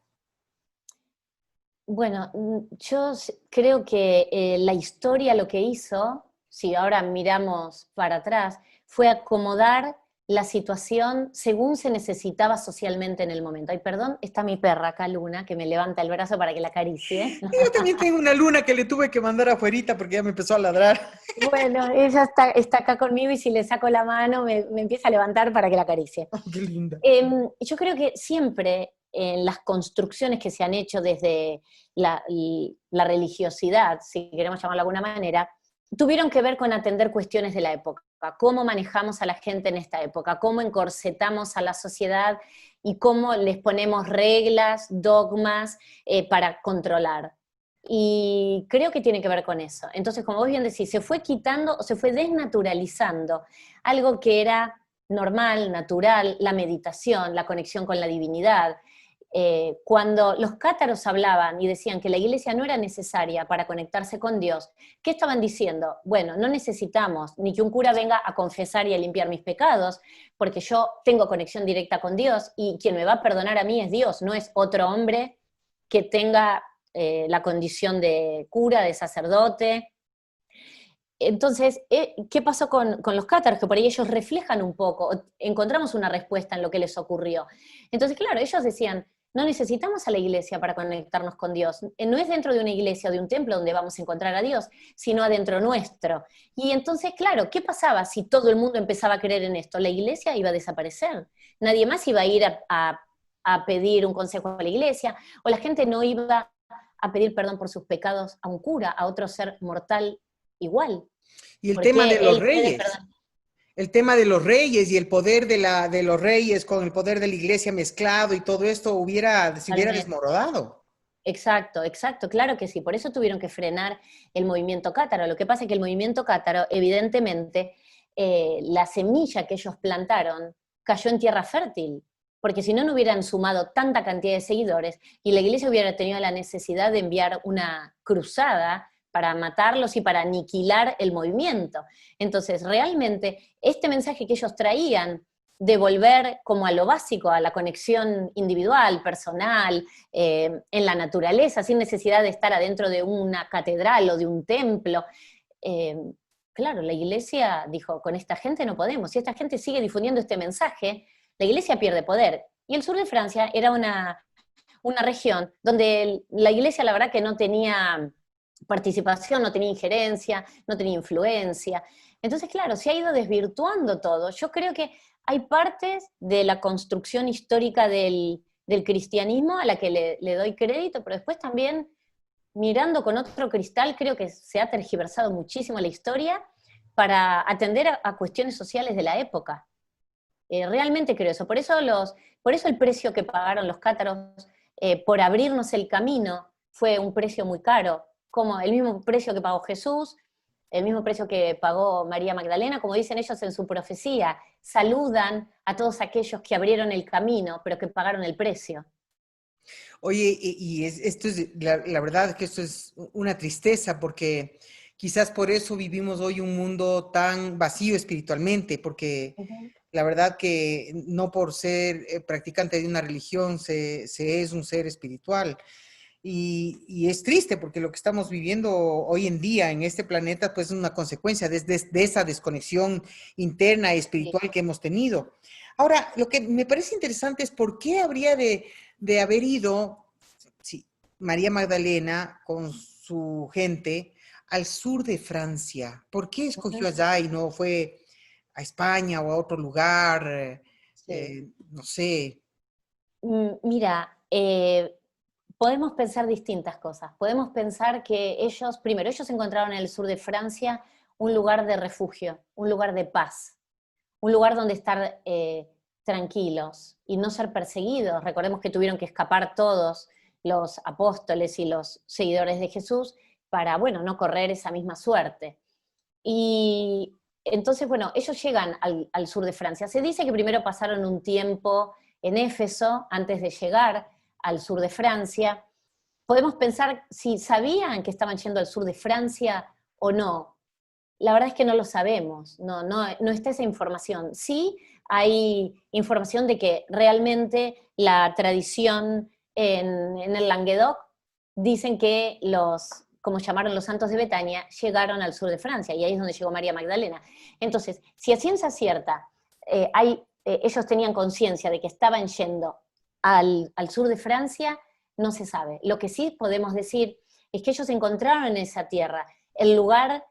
Speaker 2: Bueno, yo creo que la historia lo que hizo, si ahora miramos para atrás, fue acomodar la situación según se necesitaba socialmente en el momento. Ay, perdón, está mi perra acá, Luna, que me levanta el brazo para que la acaricie.
Speaker 1: Yo también tengo una luna que le tuve que mandar afuerita porque ya me empezó a ladrar.
Speaker 2: Bueno, ella está acá conmigo, y si le saco la mano me empieza a levantar para que la acaricie.
Speaker 1: Oh, qué linda.
Speaker 2: Yo creo que siempre en las construcciones que se han hecho desde la religiosidad, si queremos llamarlo de alguna manera, tuvieron que ver con atender cuestiones de la época, cómo manejamos a la gente en esta época, cómo encorsetamos a la sociedad y cómo les ponemos reglas, dogmas para controlar. Y creo que tiene que ver con eso. Entonces, como vos bien decís, se fue quitando o se fue desnaturalizando algo que era normal, natural, la meditación, la conexión con la divinidad. Cuando los cátaros hablaban y decían que la iglesia no era necesaria para conectarse con Dios, ¿qué estaban diciendo? Bueno, no necesitamos ni que un cura venga a confesar y a limpiar mis pecados, porque yo tengo conexión directa con Dios y quien me va a perdonar a mí es Dios, no es otro hombre que tenga la condición de cura, de sacerdote. Entonces, ¿qué pasó con los cátaros? Que por ahí ellos reflejan un poco, encontramos una respuesta en lo que les ocurrió. Entonces, claro, ellos decían, no necesitamos a la iglesia para conectarnos con Dios. No es dentro de una iglesia o de un templo donde vamos a encontrar a Dios, sino adentro nuestro. Y entonces, claro, ¿qué pasaba si todo el mundo empezaba a creer en esto? La iglesia iba a desaparecer. Nadie más iba a ir a pedir un consejo a la iglesia, o la gente no iba a pedir perdón por sus pecados a un cura, a otro ser mortal igual.
Speaker 1: Y el tema de
Speaker 2: Porque
Speaker 1: los
Speaker 2: él puede
Speaker 1: reyes.
Speaker 2: perdonar.
Speaker 1: El tema de los reyes y el poder de los reyes con el poder de la iglesia mezclado y todo esto se hubiera
Speaker 2: Totalmente.
Speaker 1: desmoronado.
Speaker 2: Exacto, exacto, claro que sí. Por eso tuvieron que frenar el movimiento cátaro. Lo que pasa es que el movimiento cátaro, evidentemente, la semilla que ellos plantaron cayó en tierra fértil, porque si no, no hubieran sumado tanta cantidad de seguidores y la iglesia hubiera tenido la necesidad de enviar una cruzada para matarlos y para aniquilar el movimiento. Entonces, realmente, este mensaje que ellos traían de volver como a lo básico, a la conexión individual, personal, en la naturaleza, sin necesidad de estar adentro de una catedral o de un templo. Eh, claro, la iglesia dijo, con esta gente no podemos. Si esta gente sigue difundiendo este mensaje, la iglesia pierde poder. Y el sur de Francia era una región donde la iglesia, la verdad, que no tenía participación, no tenía injerencia, no tenía influencia. Entonces, claro, se ha ido desvirtuando todo. Yo creo que hay partes de la construcción histórica del cristianismo a la que le doy crédito, pero después también, mirando con otro cristal, creo que se ha tergiversado muchísimo la historia para atender a cuestiones sociales de la época. Realmente creo eso. Por eso el precio que pagaron los cátaros por abrirnos el camino fue un precio muy caro, como el mismo precio que pagó Jesús, el mismo precio que pagó María Magdalena, como dicen ellos en su profecía, saludan a todos aquellos que abrieron el camino, pero que pagaron el precio.
Speaker 1: Oye, esto es, la verdad que esto es una tristeza porque quizás por eso vivimos hoy un mundo tan vacío espiritualmente, porque
Speaker 2: Ujú.
Speaker 1: la verdad que no por ser practicante de una religión se es un ser espiritual. Y es triste porque lo que estamos viviendo hoy en día en este planeta pues es una consecuencia de esa desconexión interna y
Speaker 2: Sí.
Speaker 1: espiritual que hemos tenido. Ahora, lo que me parece interesante es por qué habría de haber ido sí, María Magdalena con su gente al sur de Francia. ¿Por qué escogió
Speaker 2: Ujú.
Speaker 1: allá y no fue a España o a otro lugar?
Speaker 2: Sí.
Speaker 1: No sé.
Speaker 2: Mira, podemos pensar distintas cosas. Podemos pensar que ellos, primero, ellos encontraron en el sur de Francia un lugar de refugio, un lugar de paz, un lugar donde estar tranquilos y no ser perseguidos. Recordemos que tuvieron que escapar todos los apóstoles y los seguidores de Jesús para, bueno, no correr esa misma suerte. Y entonces, bueno, ellos llegan al sur de Francia. Se dice que primero pasaron un tiempo en Éfeso antes de llegar al sur de Francia. Podemos pensar si sabían que estaban yendo al sur de Francia o no. La verdad es que no lo sabemos, no está esa información. Sí hay información de que realmente la tradición en el Languedoc dicen que como llamaron los santos de Betania, llegaron al sur de Francia, y ahí es donde llegó María Magdalena. Entonces, si a ciencia cierta ellos tenían conciencia de que estaban yendo al sur de Francia, no se sabe. Lo que sí podemos decir es que ellos encontraron en esa tierra el lugar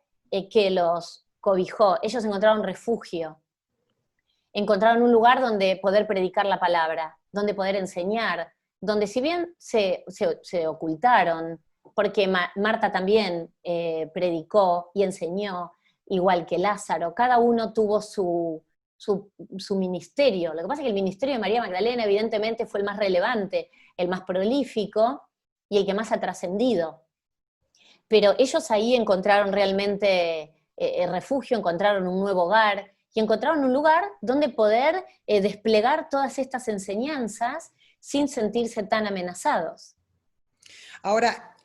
Speaker 2: que los cobijó, ellos encontraron refugio, encontraron un lugar donde poder predicar la palabra, donde poder enseñar, donde si bien se ocultaron, porque Marta también predicó y enseñó, igual que Lázaro, cada uno tuvo su ministerio. Lo que pasa es que el ministerio de María Magdalena evidentemente fue el más relevante, el más prolífico y el que más ha trascendido. Pero ellos ahí encontraron realmente refugio, encontraron un nuevo hogar y encontraron un lugar donde poder desplegar todas estas enseñanzas sin sentirse tan amenazados.
Speaker 1: Ahora,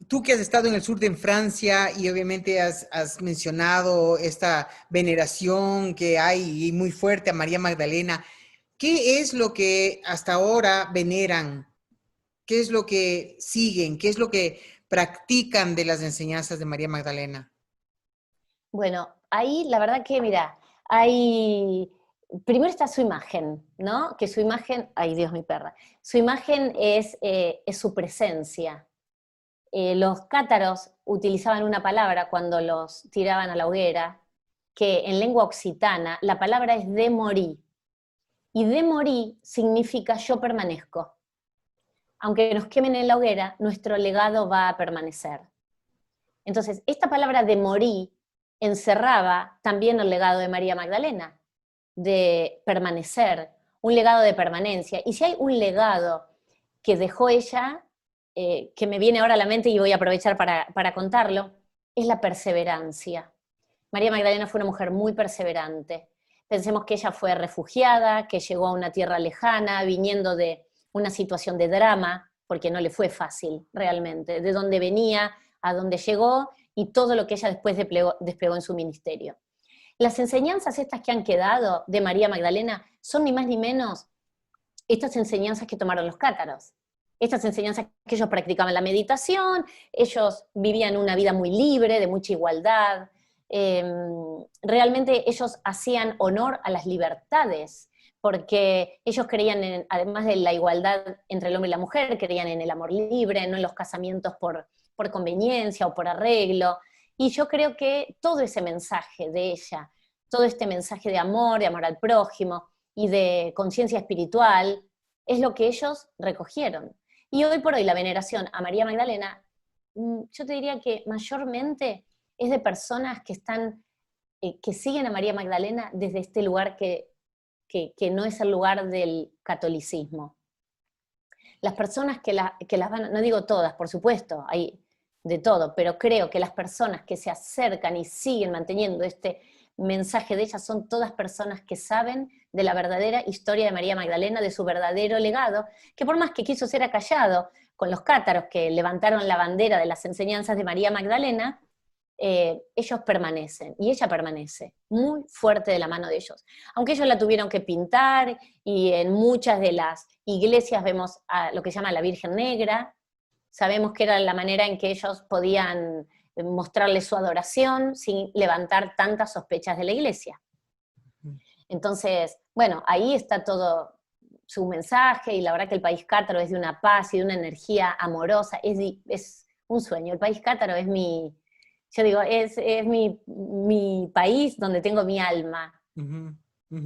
Speaker 1: tú que has estado en el sur de Francia y obviamente has mencionado esta veneración que hay muy fuerte a María Magdalena, ¿qué es lo que hasta ahora veneran? ¿Qué es lo que siguen? ¿Qué es lo que practican de las enseñanzas de María Magdalena?
Speaker 2: Bueno, ahí la verdad que, mira, hay primero está su imagen, ¿no? Que su imagen, ay Dios, mi perra, su imagen es su presencia. Los cátaros utilizaban una palabra cuando los tiraban a la hoguera, que en lengua occitana la palabra es de morí, y de morí significa yo permanezco. Aunque nos quemen en la hoguera, nuestro legado va a permanecer. Entonces, esta palabra de morí encerraba también el legado de María Magdalena, de permanecer, un legado de permanencia. Y si hay un legado que dejó ella, que me viene ahora a la mente y voy a aprovechar para contarlo, es la perseverancia. María Magdalena fue una mujer muy perseverante. Pensemos que ella fue refugiada, que llegó a una tierra lejana, viniendo de una situación de drama, porque no le fue fácil realmente, de dónde venía, a dónde llegó, y todo lo que ella después desplegó en su ministerio. Las enseñanzas estas que han quedado de María Magdalena son ni más ni menos estas enseñanzas que tomaron los cátaros. Estas enseñanzas que ellos practicaban la meditación, ellos vivían una vida muy libre, de mucha igualdad. Realmente ellos hacían honor a las libertades, porque ellos creían, además de la igualdad entre el hombre y la mujer, creían en el amor libre, no en los casamientos por conveniencia o por arreglo. Y yo creo que todo ese mensaje de ella, todo este mensaje de amor al prójimo y de conciencia espiritual, es lo que ellos recogieron. Y hoy por hoy la veneración a María Magdalena, yo te diría que mayormente es de personas que que siguen a María Magdalena desde este lugar que no es el lugar del catolicismo. Las personas que las van, no digo todas, por supuesto, hay de todo, pero creo que las personas que se acercan y siguen manteniendo este mensaje de ella son todas personas que saben de la verdadera historia de María Magdalena, de su verdadero legado, que por más que quiso ser acallado con los cátaros que levantaron la bandera de las enseñanzas de María Magdalena, ellos permanecen, y ella permanece muy fuerte de la mano de ellos. Aunque ellos la tuvieron que pintar, y en muchas de las iglesias vemos a lo que se llama la Virgen Negra, sabemos que era la manera en que ellos podían mostrarle su adoración sin levantar tantas sospechas de la iglesia. Entonces, bueno, ahí está todo su mensaje, y la verdad que el país cátaro es de una paz y de una energía amorosa, es un sueño. El país cátaro es yo digo, es mi país donde tengo mi alma.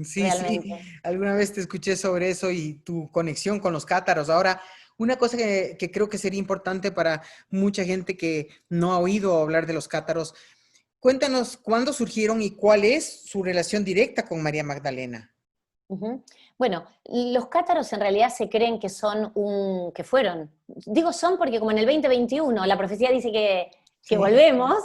Speaker 1: Sí,
Speaker 2: Realmente.
Speaker 1: sí, alguna vez te escuché sobre eso y tu conexión con los cátaros. Ahora, una cosa que creo que sería importante para mucha gente que no ha oído hablar de los cátaros, cuéntanos cuándo surgieron y cuál es su relación directa con María Magdalena.
Speaker 2: Bueno, los cátaros en realidad se creen que que fueron. Digo son porque como en el 2021 la profecía dice que
Speaker 1: Sí,
Speaker 2: volvemos,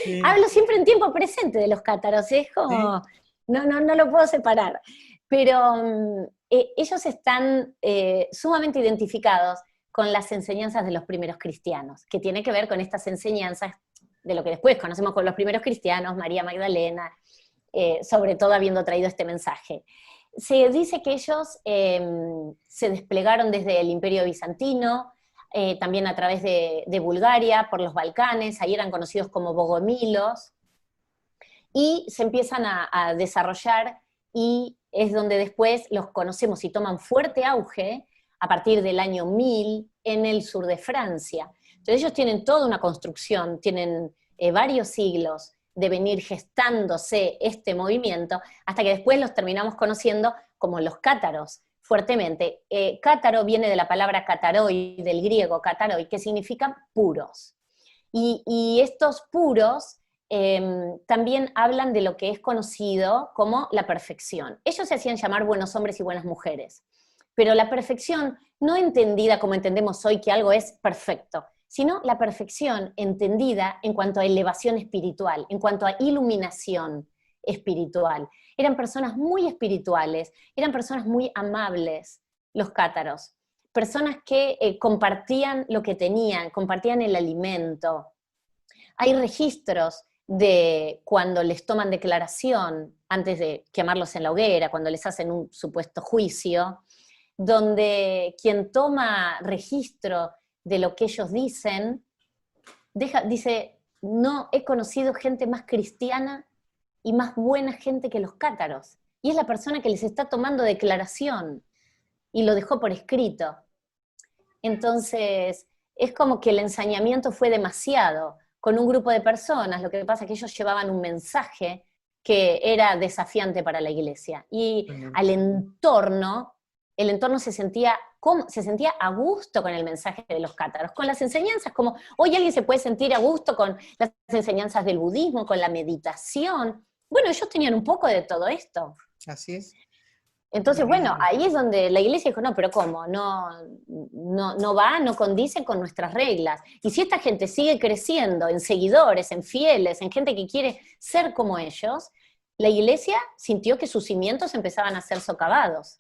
Speaker 1: sí,
Speaker 2: hablo siempre en tiempo presente de los cátaros, es
Speaker 1: sí.
Speaker 2: como, no lo puedo separar. Pero ellos están sumamente identificados con las enseñanzas de los primeros cristianos, que tiene que ver con estas enseñanzas de lo que después conocemos con los primeros cristianos, María Magdalena, sobre todo habiendo traído este mensaje. Se dice que ellos se desplegaron desde el Imperio Bizantino, también a través de Bulgaria, por los Balcanes, ahí eran conocidos como bogomilos, y se empiezan a desarrollar, y es donde después los conocemos y toman fuerte auge a partir del año 1000 en el sur de Francia. Entonces ellos tienen toda una construcción, tienen varios siglos de venir gestándose este movimiento, hasta que después los terminamos conociendo como los cátaros, fuertemente. Cátaro viene de la palabra kataroi, del griego kataroi, que significa puros. Y estos puros también hablan de lo que es conocido como la perfección. Ellos se hacían llamar buenos hombres y buenas mujeres, pero la perfección no entendida como entendemos hoy que algo es perfecto, sino la perfección entendida en cuanto a elevación espiritual, en cuanto a iluminación espiritual. Eran personas muy espirituales, eran personas muy amables, los cátaros, personas que compartían lo que tenían, compartían el alimento. Hay registros de cuando les toman declaración, antes de quemarlos en la hoguera, cuando les hacen un supuesto juicio, donde quien toma registro de lo que ellos dicen, dice, no he conocido gente más cristiana y más buena gente que los cátaros. y es la persona que les está tomando declaración, y lo dejó por escrito. Entonces, es como que el ensañamiento fue demasiado con un grupo de personas. Lo que pasa es que ellos llevaban un mensaje que era desafiante para la iglesia. Y al entorno, el entorno se sentía a gusto con el mensaje de los cátaros, con las enseñanzas, como hoy alguien se puede sentir a gusto con las enseñanzas del budismo, con la meditación. Bueno, ellos tenían un poco de todo esto.
Speaker 1: Así es.
Speaker 2: Entonces, bueno, ahí es donde la iglesia dijo, no, pero ¿cómo? No condice con nuestras reglas. Y si esta gente sigue creciendo en seguidores, en fieles, en gente que quiere ser como ellos, la iglesia sintió que sus cimientos empezaban a ser socavados.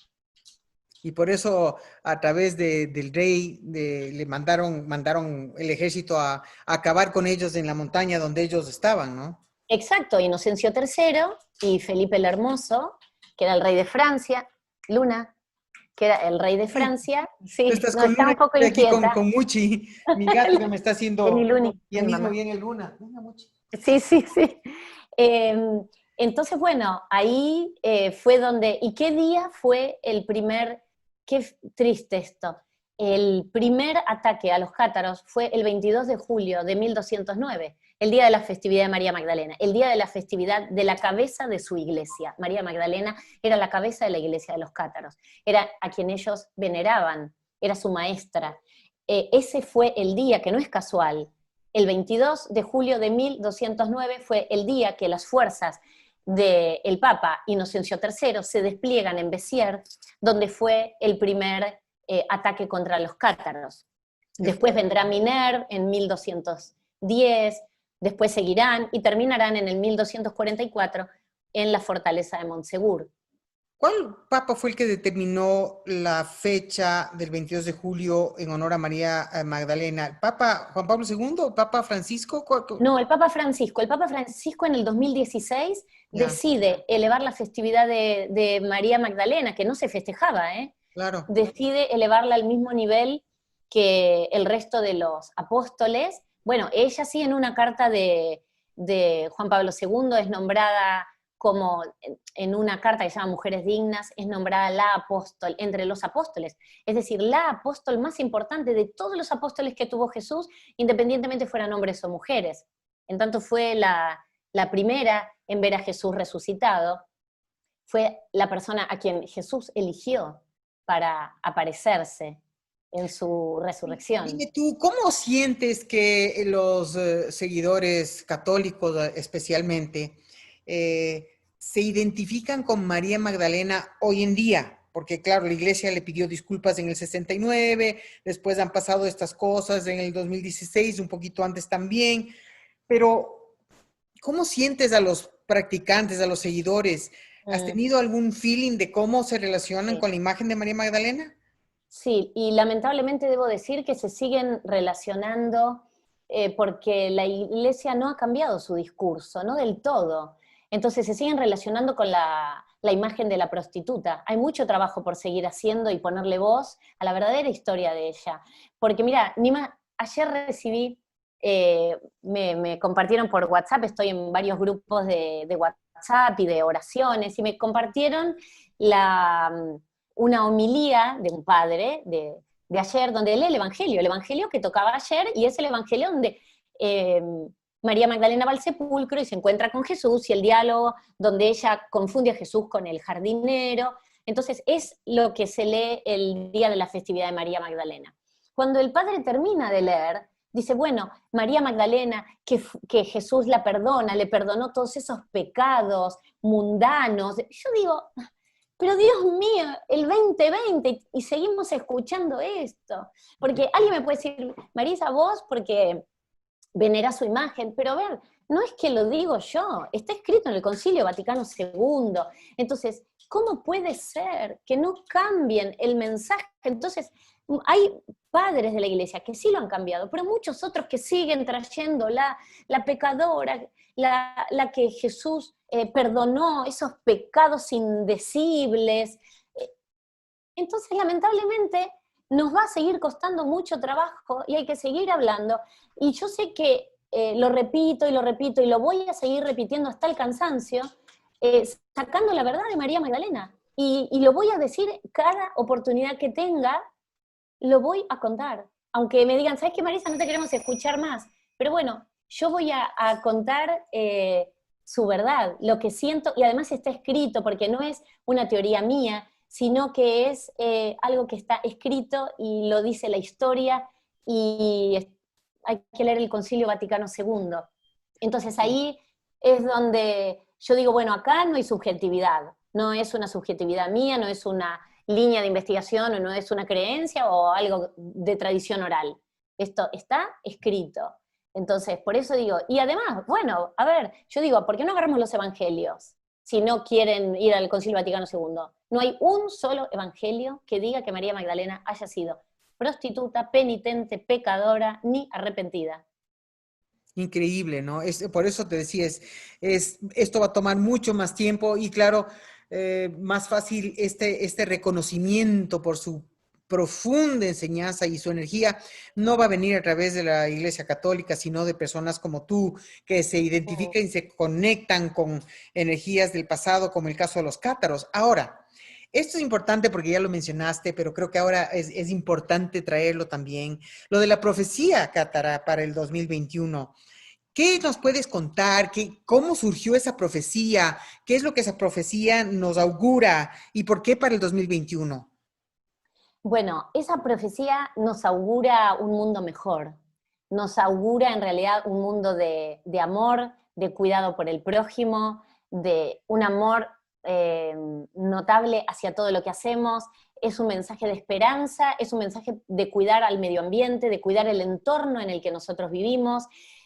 Speaker 1: Y por eso, a través del rey, le mandaron el ejército a acabar con ellos en la montaña donde ellos estaban, ¿no?
Speaker 2: Exacto, Inocencio III y Felipe el Hermoso, que era el rey de Francia, Luna, que era el rey de Francia, sí,
Speaker 1: Estás
Speaker 2: no,
Speaker 1: con
Speaker 2: está
Speaker 1: Luna,
Speaker 2: un poco
Speaker 1: estoy aquí
Speaker 2: inquieta.
Speaker 1: con Muchi, mi gato que me está haciendo, ya mismo
Speaker 2: Mamá.
Speaker 1: viene Luna. Venga, Muchi.
Speaker 2: Sí, sí, sí. Entonces, bueno, ahí fue donde, ¿y qué día fue el primer, qué triste esto, el primer ataque a los cátaros fue el 22 de julio de 1209, el día de la festividad de María Magdalena, el día de la festividad de la cabeza de su iglesia. María Magdalena era la cabeza de la iglesia de los cátaros, era a quien ellos veneraban, era su maestra. Ese fue el día, que no es casual, el 22 de julio de 1209 fue el día que las fuerzas del Papa Inocencio III se despliegan en Béziers, donde fue el primer ataque contra los cátaros. Después vendrá Miner en 1210, después seguirán y terminarán en el 1244 en la fortaleza de Montsegur.
Speaker 1: ¿Cuál papa fue el que determinó la fecha del 22 de julio en honor a María Magdalena? ¿El Papa Juan Pablo II o Papa Francisco?
Speaker 2: No, el Papa Francisco. El Papa Francisco en el 2016 decide elevar la festividad de María Magdalena, que no se festejaba,
Speaker 1: Claro.
Speaker 2: Decide elevarla al mismo nivel que el resto de los apóstoles. Bueno, ella sí en una carta de Juan Pablo II es nombrada como, en una carta que se llama Mujeres Dignas, es nombrada la apóstol, entre los apóstoles, es decir, la apóstol más importante de todos los apóstoles que tuvo Jesús, independientemente fueran hombres o mujeres. En tanto fue la primera en ver a Jesús resucitado, fue la persona a quien Jesús eligió para aparecerse en su resurrección.
Speaker 1: Dime tú, ¿cómo sientes que los seguidores católicos especialmente se identifican con María Magdalena hoy en día? Porque claro, la iglesia le pidió disculpas en el 69, después han pasado estas cosas en el 2016, un poquito antes también, pero ¿cómo sientes a los practicantes, a los seguidores? ¿Has tenido algún feeling de cómo se relacionan con la imagen de María Magdalena?
Speaker 2: Sí, y lamentablemente debo decir que se siguen relacionando porque la iglesia no ha cambiado su discurso, no del todo. Entonces se siguen relacionando con la imagen de la prostituta. Hay mucho trabajo por seguir haciendo y ponerle voz a la verdadera historia de ella. Porque mira, Nima, ayer recibí, me compartieron por WhatsApp, estoy en varios grupos de WhatsApp y de oraciones, y me compartieron una homilía de un padre de ayer, donde lee el Evangelio que tocaba ayer, y es el Evangelio donde María Magdalena va al sepulcro y se encuentra con Jesús, y el diálogo donde ella confunde a Jesús con el jardinero. Entonces es lo que se lee el día de la festividad de María Magdalena. Cuando el padre termina de leer, dice, bueno, María Magdalena, que Jesús la perdona, le perdonó todos esos pecados mundanos. Yo digo, pero Dios mío, el 2020, y seguimos escuchando esto. Porque alguien me puede decir, Marisa, vos porque venerás su imagen, pero a ver, no es que lo digo yo, está escrito en el Concilio Vaticano II. Entonces, ¿cómo puede ser que no cambien el mensaje? Entonces, hay padres de la iglesia que sí lo han cambiado, pero muchos otros que siguen trayendo la pecadora, la que Jesús perdonó, esos pecados indecibles. Entonces, lamentablemente, nos va a seguir costando mucho trabajo y hay que seguir hablando. Y yo sé que lo repito y lo repito y lo voy a seguir repitiendo hasta el cansancio, sacando la verdad de María Magdalena. Y lo voy a decir cada oportunidad que tenga, lo voy a contar. Aunque me digan, ¿sabes qué, Marisa? No te queremos escuchar más. Pero bueno, yo voy a contar su verdad, lo que siento, y además está escrito, porque no es una teoría mía, sino que es algo que está escrito y lo dice la historia, y hay que leer el Concilio Vaticano II. Entonces ahí es donde yo digo, bueno, acá no hay subjetividad, no es una subjetividad mía, no es una línea de investigación o no es una creencia o algo de tradición oral. Esto está escrito. Entonces, por eso digo, y además, bueno, a ver, yo digo, ¿por qué no agarramos los evangelios si no quieren ir al Concilio Vaticano II? No hay un solo evangelio que diga que María Magdalena haya sido prostituta, penitente, pecadora, ni arrepentida.
Speaker 1: Increíble, ¿no? Por eso te decía, esto va a tomar mucho más tiempo y claro, más fácil este reconocimiento por su profunda enseñanza y su energía no va a venir a través de la Iglesia Católica, sino de personas como tú, que se identifican y se conectan con energías del pasado, como el caso de los cátaros. Ahora, esto es importante porque ya lo mencionaste, pero creo que ahora es importante traerlo también. Lo de la profecía cátara para el 2021. ¿Qué nos puedes contar? ¿Cómo surgió esa profecía? ¿Qué es lo que esa profecía nos augura? ¿Y por qué para el 2021?
Speaker 2: Bueno, esa profecía nos augura un mundo mejor, nos augura en realidad un mundo de amor, de cuidado por el prójimo, de un amor notable hacia todo lo que hacemos. Es un mensaje de esperanza, es un mensaje de cuidar al medio ambiente, de cuidar el entorno en el que nosotros vivimos.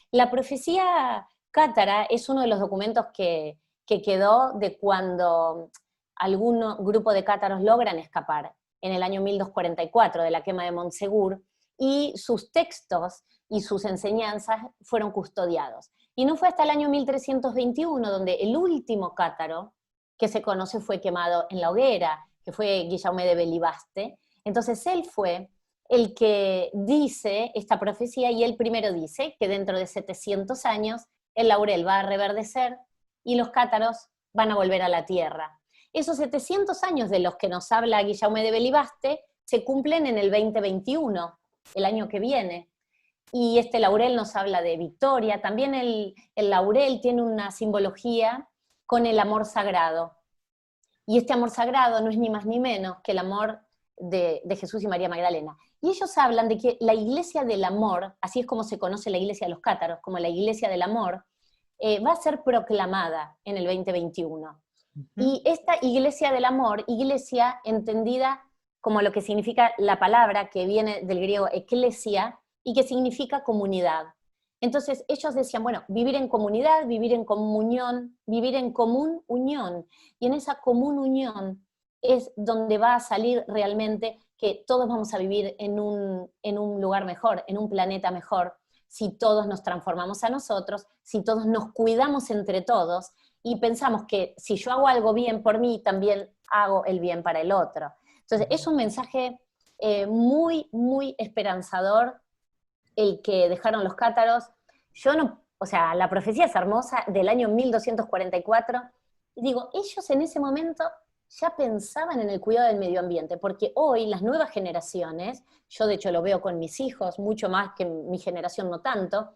Speaker 2: La profecía cátara es uno de los documentos que quedó de cuando algún grupo de cátaros logran escapar en el año 1244 de la quema de Montsegur, y sus textos y sus enseñanzas fueron custodiados. Y no fue hasta el año 1321 donde el último cátaro que se conoce fue quemado en la hoguera, que fue Guillaume de Belibaste. Entonces él fue el que dice esta profecía, y él primero dice que dentro de 700 años el laurel va a reverdecer y los cátaros van a volver a la tierra. Esos 700 años de los que nos habla Guillaume de Belibaste se cumplen en el 2021, el año que viene. Y este laurel nos habla de victoria. También el laurel tiene una simbología con el amor sagrado. Y este amor sagrado no es ni más ni menos que el amor de Jesús y María Magdalena. Y ellos hablan de que la iglesia del amor, así es como se conoce la iglesia de los cátaros, como la iglesia del amor, va a ser proclamada en el 2021. Y esta iglesia del amor, iglesia entendida como lo que significa la palabra que viene del griego eklesia y que significa comunidad. Entonces ellos decían, bueno, vivir en comunidad, vivir en comunión, vivir en común unión. Y en esa común unión es donde va a salir realmente que todos vamos a vivir en un lugar mejor, en un planeta mejor, si todos nos transformamos a nosotros, si todos nos cuidamos entre todos, y pensamos que si yo hago algo bien por mí, también hago el bien para el otro. Entonces, es un mensaje muy, muy esperanzador el que dejaron los cátaros. Yo no, o sea, la profecía es hermosa, del año 1244, y digo, ellos en ese momento ya pensaban en el cuidado del medio ambiente, porque hoy las nuevas generaciones, yo de hecho lo veo con mis hijos, mucho más que mi generación no tanto,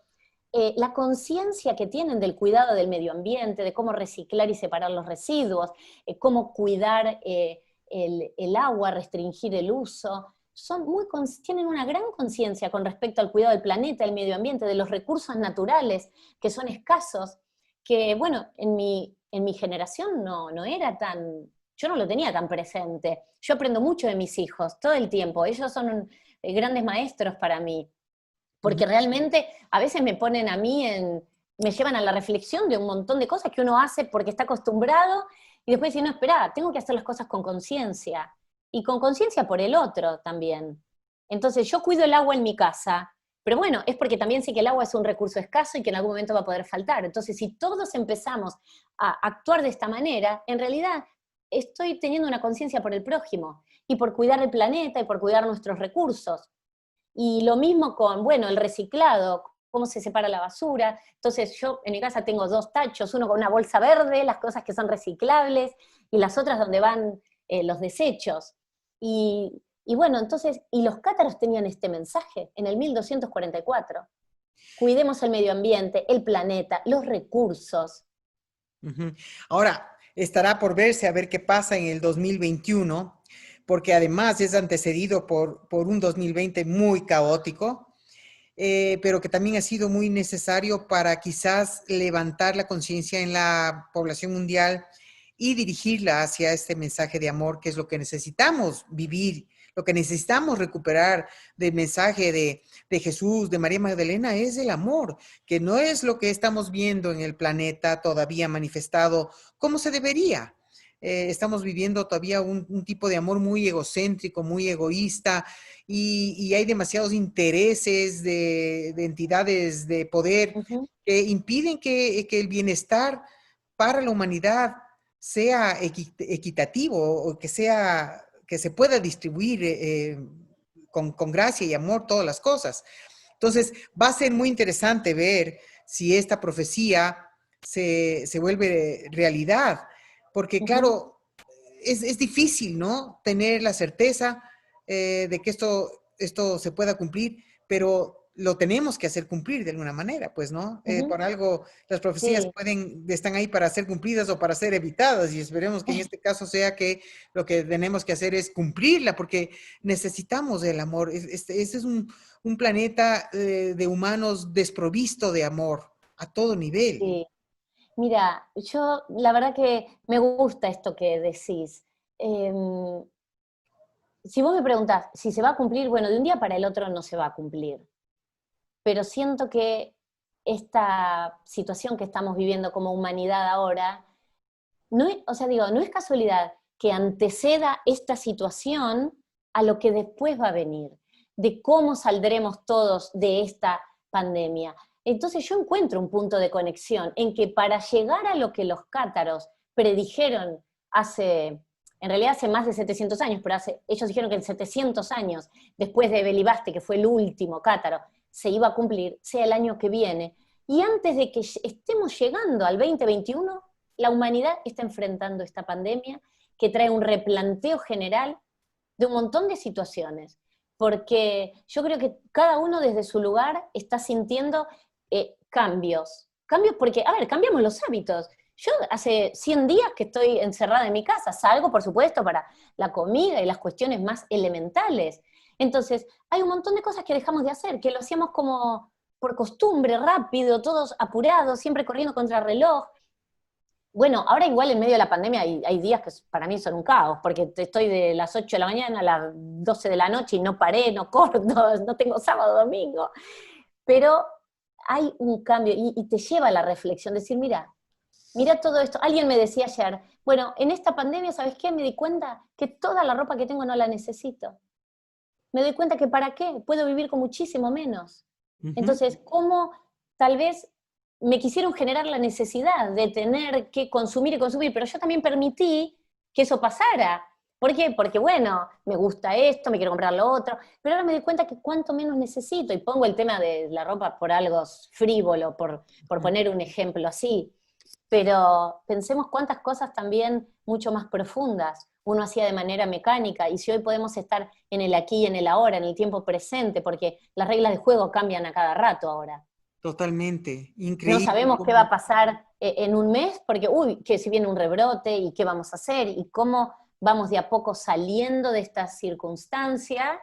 Speaker 2: la conciencia que tienen del cuidado del medio ambiente, de cómo reciclar y separar los residuos, cómo cuidar el agua, restringir el uso, tienen una gran conciencia con respecto al cuidado del planeta, del medio ambiente, de los recursos naturales que son escasos, que bueno, en mi generación no era tan, yo no lo tenía tan presente. Yo aprendo mucho de mis hijos todo el tiempo, ellos son grandes maestros para mí, porque realmente a veces me ponen a mí me llevan a la reflexión de un montón de cosas que uno hace porque está acostumbrado, y después dice, no, espera, tengo que hacer las cosas con conciencia, y con conciencia por el otro también. Entonces yo cuido el agua en mi casa, pero bueno, es porque también sé que el agua es un recurso escaso y que en algún momento va a poder faltar. Entonces si todos empezamos a actuar de esta manera, en realidad estoy teniendo una conciencia por el prójimo, y por cuidar el planeta, y por cuidar nuestros recursos. Y lo mismo con, bueno, el reciclado, cómo se separa la basura. Entonces yo en mi casa tengo 2 tachos, uno con una bolsa verde, las cosas que son reciclables, y las otras donde van los desechos. Y bueno, entonces, y los cátaros tenían este mensaje en el 1244. Cuidemos el medio ambiente, el planeta, los recursos.
Speaker 1: Ujú. Ahora, estará por verse a ver qué pasa en el 2021, porque además es antecedido por un 2020 muy caótico, pero que también ha sido muy necesario para quizás levantar la conciencia en la población mundial y dirigirla hacia este mensaje de amor, que es lo que necesitamos vivir, lo que necesitamos recuperar del mensaje de Jesús, de María Magdalena, es el amor, que no es lo que estamos viendo en el planeta todavía manifestado como se debería. Estamos viviendo todavía un tipo de amor muy egocéntrico, muy egoísta, y hay demasiados intereses de entidades de poder
Speaker 2: Ujú.
Speaker 1: que impiden que el bienestar para la humanidad sea equitativo o que se pueda distribuir con gracia y amor todas las cosas. Entonces, va a ser muy interesante ver si esta profecía se vuelve realidad, porque
Speaker 2: Ujú.
Speaker 1: claro, es difícil, ¿no? Tener la certeza de que esto se pueda cumplir, pero lo tenemos que hacer cumplir de alguna manera, pues, ¿no?
Speaker 2: Ujú.
Speaker 1: Por algo las profecías
Speaker 2: Sí.
Speaker 1: están ahí para ser cumplidas o para ser evitadas, y esperemos que en este caso sea que lo que tenemos que hacer es cumplirla, porque necesitamos el amor. Este es un planeta de humanos desprovisto de amor a todo nivel.
Speaker 2: Sí. Mira, yo la verdad que me gusta esto que decís. Em, si vos me preguntás si se va a cumplir, bueno, de un día para el otro no se va a cumplir, pero siento que esta situación que estamos viviendo como humanidad ahora, no es, o sea, digo, no es casualidad que anteceda esta situación a lo que después va a venir, de cómo saldremos todos de esta pandemia. Entonces yo encuentro un punto de conexión en que para llegar a lo que los cátaros predijeron hace, en realidad hace más de 700 años, pero ellos dijeron que en 700 años, después de Belibaste, que fue el último cátaro, se iba a cumplir, sea el año que viene. Y antes de que estemos llegando al 2021, la humanidad está enfrentando esta pandemia que trae un replanteo general de un montón de situaciones, porque yo creo que cada uno desde su lugar está sintiendo cambios porque, a ver, cambiamos los hábitos. Yo hace 100 días que estoy encerrada en mi casa, salgo, por supuesto, para la comida y las cuestiones más elementales. Entonces, hay un montón de cosas que dejamos de hacer, que lo hacíamos como por costumbre, rápido, todos apurados, siempre corriendo contra el reloj. Bueno, ahora igual en medio de la pandemia hay días que para mí son un caos, porque estoy de las 8 de la mañana a las 12 de la noche y no paré, no corto, no tengo sábado, domingo. Pero hay un cambio y te lleva a la reflexión, decir, mira todo esto. Alguien me decía ayer, bueno, en esta pandemia, ¿sabes qué? Me di cuenta que toda la ropa que tengo no la necesito. Me doy cuenta que para qué, puedo vivir con muchísimo menos.
Speaker 1: Ujú.
Speaker 2: Entonces, ¿cómo tal vez me quisieron generar la necesidad de tener que consumir y consumir, pero yo también permití que eso pasara? ¿Por qué? Porque, bueno, me gusta esto, me quiero comprar lo otro, pero ahora me doy cuenta que cuánto menos necesito, y pongo el tema de la ropa por algo frívolo, por poner un ejemplo así, pero pensemos cuántas cosas también mucho más profundas uno hacía de manera mecánica, y si hoy podemos estar en el aquí y en el ahora, en el tiempo presente, porque las reglas de juego cambian a cada rato ahora.
Speaker 1: Totalmente,
Speaker 2: No
Speaker 1: increíble
Speaker 2: sabemos qué va a
Speaker 1: cómo.
Speaker 2: pasar en un mes, porque, uy, que si viene un rebrote y qué vamos a hacer, y cómo vamos de a poco saliendo de esta circunstancia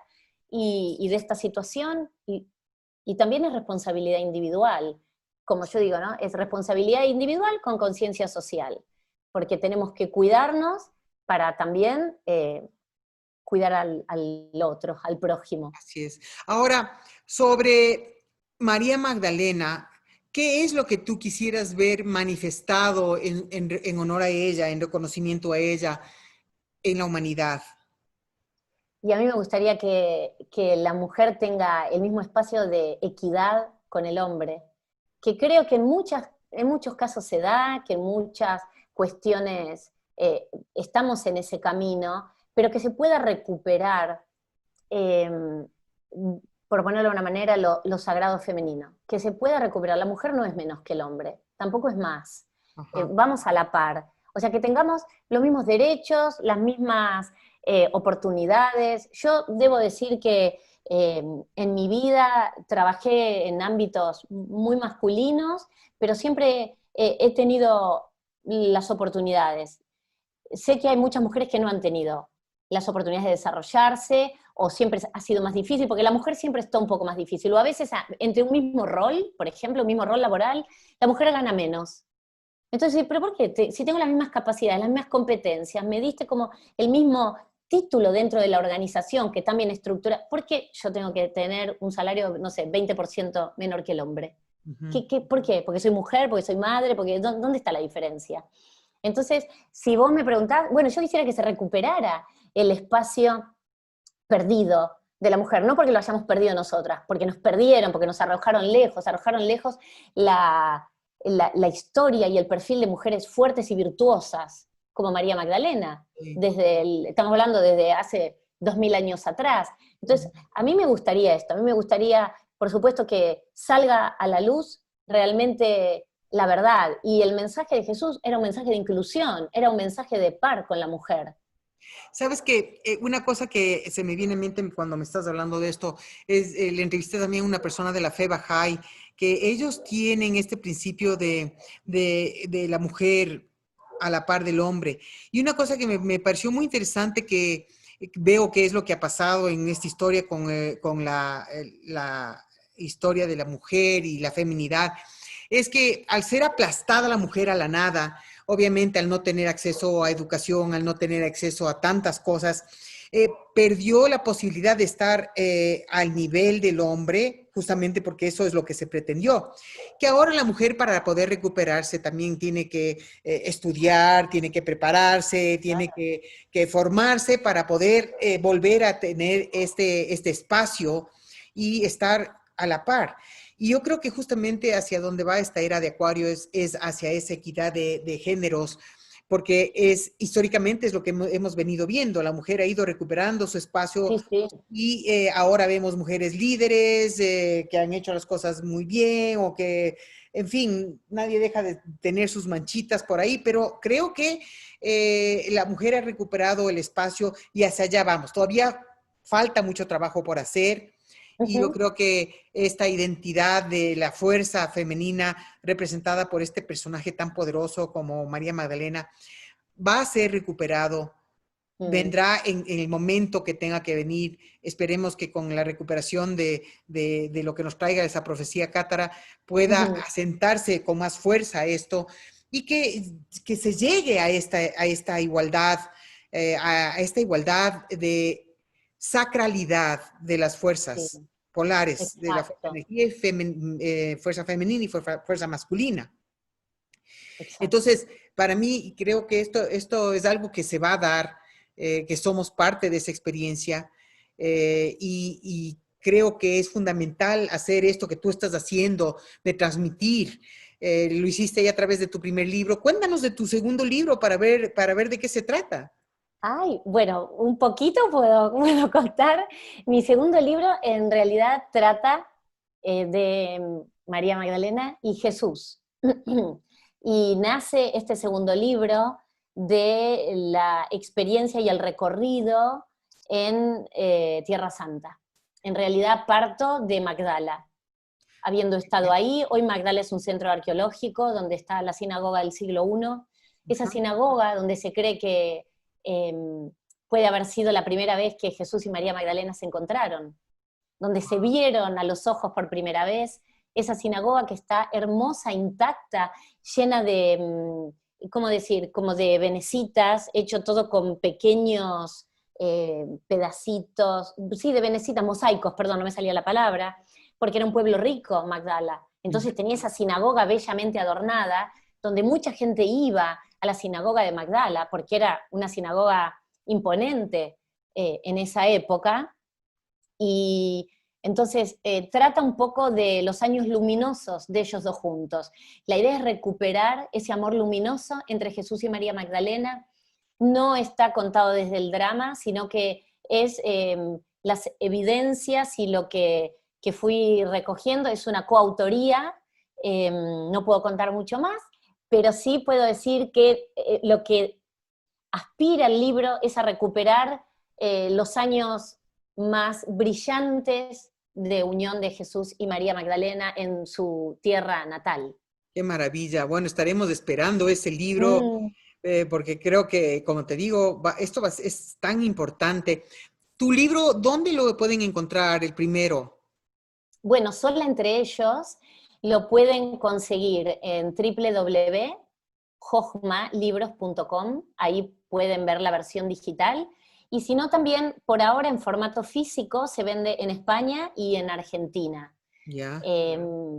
Speaker 2: y de esta situación, y también es responsabilidad individual, como yo digo, ¿no? Es responsabilidad individual con conciencia social, porque tenemos que cuidarnos para también cuidar al otro, al prójimo.
Speaker 1: Así es. Ahora, sobre María Magdalena, ¿qué es lo que tú quisieras ver manifestado en honor a ella, en reconocimiento a ella, en la humanidad?
Speaker 2: Y a mí me gustaría que la mujer tenga el mismo espacio de equidad con el hombre, que creo que en muchos casos se da, que en muchas cuestiones estamos en ese camino, pero que se pueda recuperar, eh, por ponerlo de una manera, lo sagrado femenino, que se pueda recuperar. La mujer no es menos que el hombre, tampoco es más.
Speaker 1: Ajá.
Speaker 2: Vamos a la par. O sea, que tengamos los mismos derechos, las mismas oportunidades. Yo debo decir que en mi vida trabajé en ámbitos muy masculinos, pero siempre he tenido las oportunidades. Sé que hay muchas mujeres que no han tenido las oportunidades de desarrollarse, o siempre ha sido más difícil, porque la mujer siempre está un poco más difícil, o a veces entre un mismo rol, por ejemplo, un mismo rol laboral, la mujer gana menos. Entonces, ¿pero por qué? Si tengo las mismas capacidades, las mismas competencias, me diste como el mismo título dentro de la organización que también estructura, ¿por qué yo tengo que tener un salario, no sé, 20% menor que el hombre?
Speaker 1: Ujú.
Speaker 2: ¿Por qué? ¿Porque soy mujer? ¿Porque soy madre? ¿Dónde está la diferencia? Entonces, si vos me preguntás, bueno, yo quisiera que se recuperara el espacio perdido de la mujer, no porque lo hayamos perdido nosotras, porque nos perdieron, porque nos arrojaron lejos la historia y el perfil de mujeres fuertes y virtuosas, como María Magdalena,
Speaker 1: Sí.
Speaker 2: estamos hablando desde hace 2000 años atrás. Entonces, a mí me gustaría esto, a mí me gustaría, por supuesto, que salga a la luz realmente la verdad, y el mensaje de Jesús era un mensaje de inclusión, era un mensaje de par con la mujer.
Speaker 1: Sabes que una cosa que se me viene en mente cuando me estás hablando de esto es, le entrevisté también a una persona de la fe Bahá'í, que ellos tienen este principio de la mujer a la par del hombre. Y una cosa que me pareció muy interesante que veo que es lo que ha pasado en esta historia con la historia de la mujer y la feminidad, es que al ser aplastada la mujer a la nada, obviamente al no tener acceso a educación, al no tener acceso a tantas cosas, perdió la posibilidad de estar al nivel del hombre, justamente porque eso es lo que se pretendió. Que ahora la mujer para poder recuperarse también tiene que estudiar, tiene que prepararse, tiene que formarse para poder volver a tener este espacio y estar a la par. Y yo creo que justamente hacia donde va esta era de Acuario es hacia esa equidad de géneros, porque históricamente es lo que hemos venido viendo. La mujer ha ido recuperando su espacio
Speaker 2: Sí, sí.
Speaker 1: y ahora vemos mujeres líderes que han hecho las cosas muy bien o que, en fin, nadie deja de tener sus manchitas por ahí, pero creo que la mujer ha recuperado el espacio y hacia allá vamos. Todavía falta mucho trabajo por hacer. Y yo
Speaker 2: Ujú.
Speaker 1: creo que esta identidad de la fuerza femenina representada por este personaje tan poderoso como María Magdalena va a ser recuperado,
Speaker 2: Mm.
Speaker 1: vendrá en el momento que tenga que venir. Esperemos que con la recuperación de lo que nos traiga esa profecía cátara pueda
Speaker 2: Ujú.
Speaker 1: asentarse con más fuerza esto y que se llegue a esta igualdad, a esta igualdad de sacralidad de las
Speaker 2: Sí,
Speaker 1: fuerzas polares, de la fuerza,
Speaker 2: exacto,
Speaker 1: energía fuerza femenina y fuerza masculina.
Speaker 2: exacto.
Speaker 1: Entonces, para mí, creo que esto es algo que se va a dar, que somos parte de esa experiencia y creo que es fundamental hacer esto que tú estás haciendo, de transmitir. Lo hiciste ya a través de tu primer libro. Cuéntanos de tu segundo libro para ver de qué se trata.
Speaker 2: Ay, bueno, un poquito puedo contar. Mi segundo libro en realidad trata de María Magdalena y Jesús. Y nace este segundo libro de la experiencia y el recorrido en Tierra Santa. En realidad parto de Magdala. Habiendo estado ahí, hoy Magdala es un centro arqueológico donde está la sinagoga del siglo I. Esa
Speaker 1: Ajá.
Speaker 2: sinagoga donde se cree que eh, puede haber sido la primera vez que Jesús y María Magdalena se encontraron, donde se vieron a los ojos por primera vez, esa sinagoga que está hermosa, intacta, llena de, ¿cómo decir?, como de venecitas, hecho todo con pequeños pedacitos, sí, de venecitas, mosaicos, perdón, no me salía la palabra, porque era un pueblo rico, Magdala. Entonces tenía esa sinagoga bellamente adornada, donde mucha gente iba a la sinagoga de Magdala, porque era una sinagoga imponente en esa época, y entonces trata un poco de los años luminosos de ellos dos juntos. La idea es recuperar ese amor luminoso entre Jesús y María Magdalena. No está contado desde el drama, sino que es las evidencias y lo que que fui recogiendo, es una coautoría, no puedo contar mucho más, pero sí puedo decir que lo que aspira el libro es a recuperar los años más brillantes de unión de Jesús y María Magdalena en su tierra natal.
Speaker 1: Qué maravilla. Bueno, estaremos esperando ese libro
Speaker 2: Mm.
Speaker 1: porque creo que, como te digo, es tan importante. ¿Tu libro, dónde lo pueden encontrar, el primero?
Speaker 2: Bueno, Sola entre ellos lo pueden conseguir en www.jojmalibros.com, ahí pueden ver la versión digital, y si no también por ahora en formato físico se vende en España y en Argentina.
Speaker 1: Ya.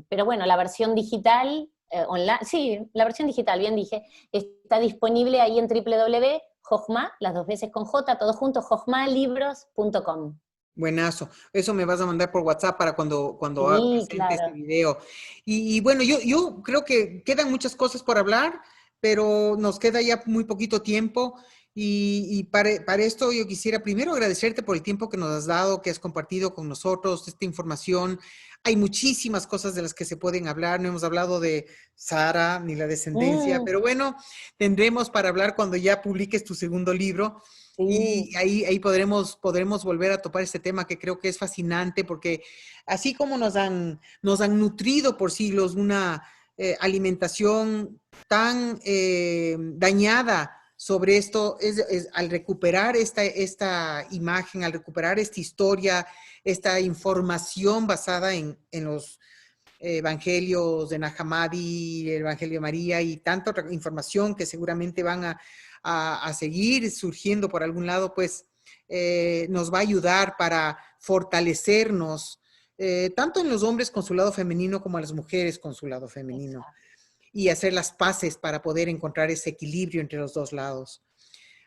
Speaker 2: Pero bueno, la versión digital, online, sí, la versión digital, bien dije, está disponible ahí en www.jojma, las dos veces con J, todo junto, jojmalibros.com.
Speaker 1: Buenazo. Eso me vas a mandar por WhatsApp para cuando
Speaker 2: Sí,
Speaker 1: presente este
Speaker 2: claro.
Speaker 1: video. Y bueno, yo creo que quedan muchas cosas por hablar, pero nos queda ya muy poquito tiempo. Y para esto yo quisiera primero agradecerte por el tiempo que nos has dado, que has compartido con nosotros esta información. Hay muchísimas cosas de las que se pueden hablar. No hemos hablado de Sara ni la descendencia,
Speaker 2: Mm,
Speaker 1: pero bueno, tendremos para hablar cuando ya publiques tu segundo libro.
Speaker 2: sí.
Speaker 1: Y ahí podremos volver a topar este tema que creo que es fascinante porque así como nos han nutrido por siglos una alimentación tan dañada sobre esto, al recuperar esta imagen, al recuperar esta historia, esta información basada en los evangelios de Nahamadi, el Evangelio de María y tanta otra información que seguramente van a seguir surgiendo por algún lado, pues nos va a ayudar para fortalecernos, tanto en los hombres con su lado femenino como a las mujeres con su lado femenino,
Speaker 2: Exacto.
Speaker 1: y hacer las paces para poder encontrar ese equilibrio entre los dos lados.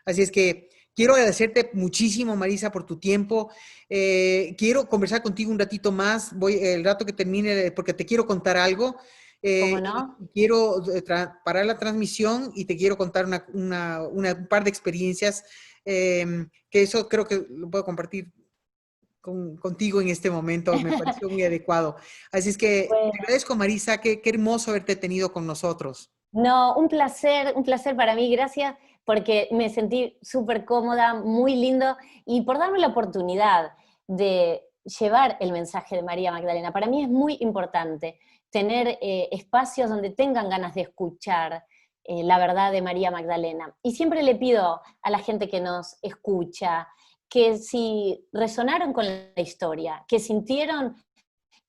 Speaker 1: Así es que quiero agradecerte muchísimo, Marisa, por tu tiempo. Quiero conversar contigo un ratito más, voy el rato que termine, porque te quiero contar algo.
Speaker 2: ¿Cómo
Speaker 1: Y
Speaker 2: no?
Speaker 1: quiero parar la transmisión y te quiero contar un par de experiencias, que eso creo que lo puedo compartir contigo en este momento, me pareció muy adecuado. Así es que te
Speaker 2: Bueno,
Speaker 1: agradezco, Marisa, qué hermoso haberte tenido con nosotros.
Speaker 2: no, un placer para mí, gracias, porque me sentí súper cómoda, muy lindo, y por darme la oportunidad de llevar el mensaje de María Magdalena. Para mí es muy importante tener espacios donde tengan ganas de escuchar la verdad de María Magdalena. Y siempre le pido a la gente que nos escucha que si resonaron con la historia, que sintieron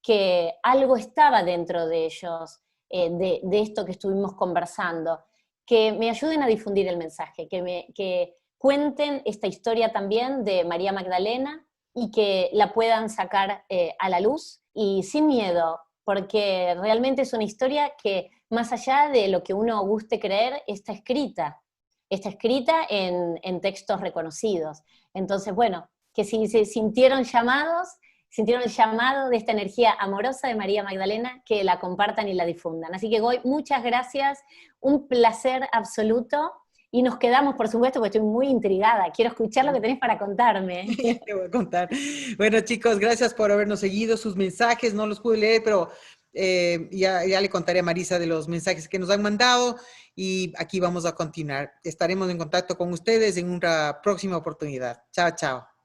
Speaker 2: que algo estaba dentro de ellos, de esto que estuvimos conversando, que me ayuden a difundir el mensaje, que cuenten esta historia también de María Magdalena y que la puedan sacar a la luz y sin miedo, porque realmente es una historia que más allá de lo que uno guste creer, está escrita en textos reconocidos. Entonces, bueno, que si se sintieron llamados, sintieron el llamado de esta energía amorosa de María Magdalena, que la compartan y la difundan. Así que, Goy, muchas gracias, un placer absoluto, y nos quedamos, por supuesto, porque estoy muy intrigada, quiero escuchar lo que tenés para contarme.
Speaker 1: Te voy a contar. Bueno, chicos, gracias por habernos seguido. Sus mensajes no los pude leer, pero ya le contaré a Marisa de los mensajes que nos han mandado y aquí vamos a continuar. Estaremos en contacto con ustedes en una próxima oportunidad. Chao, chao.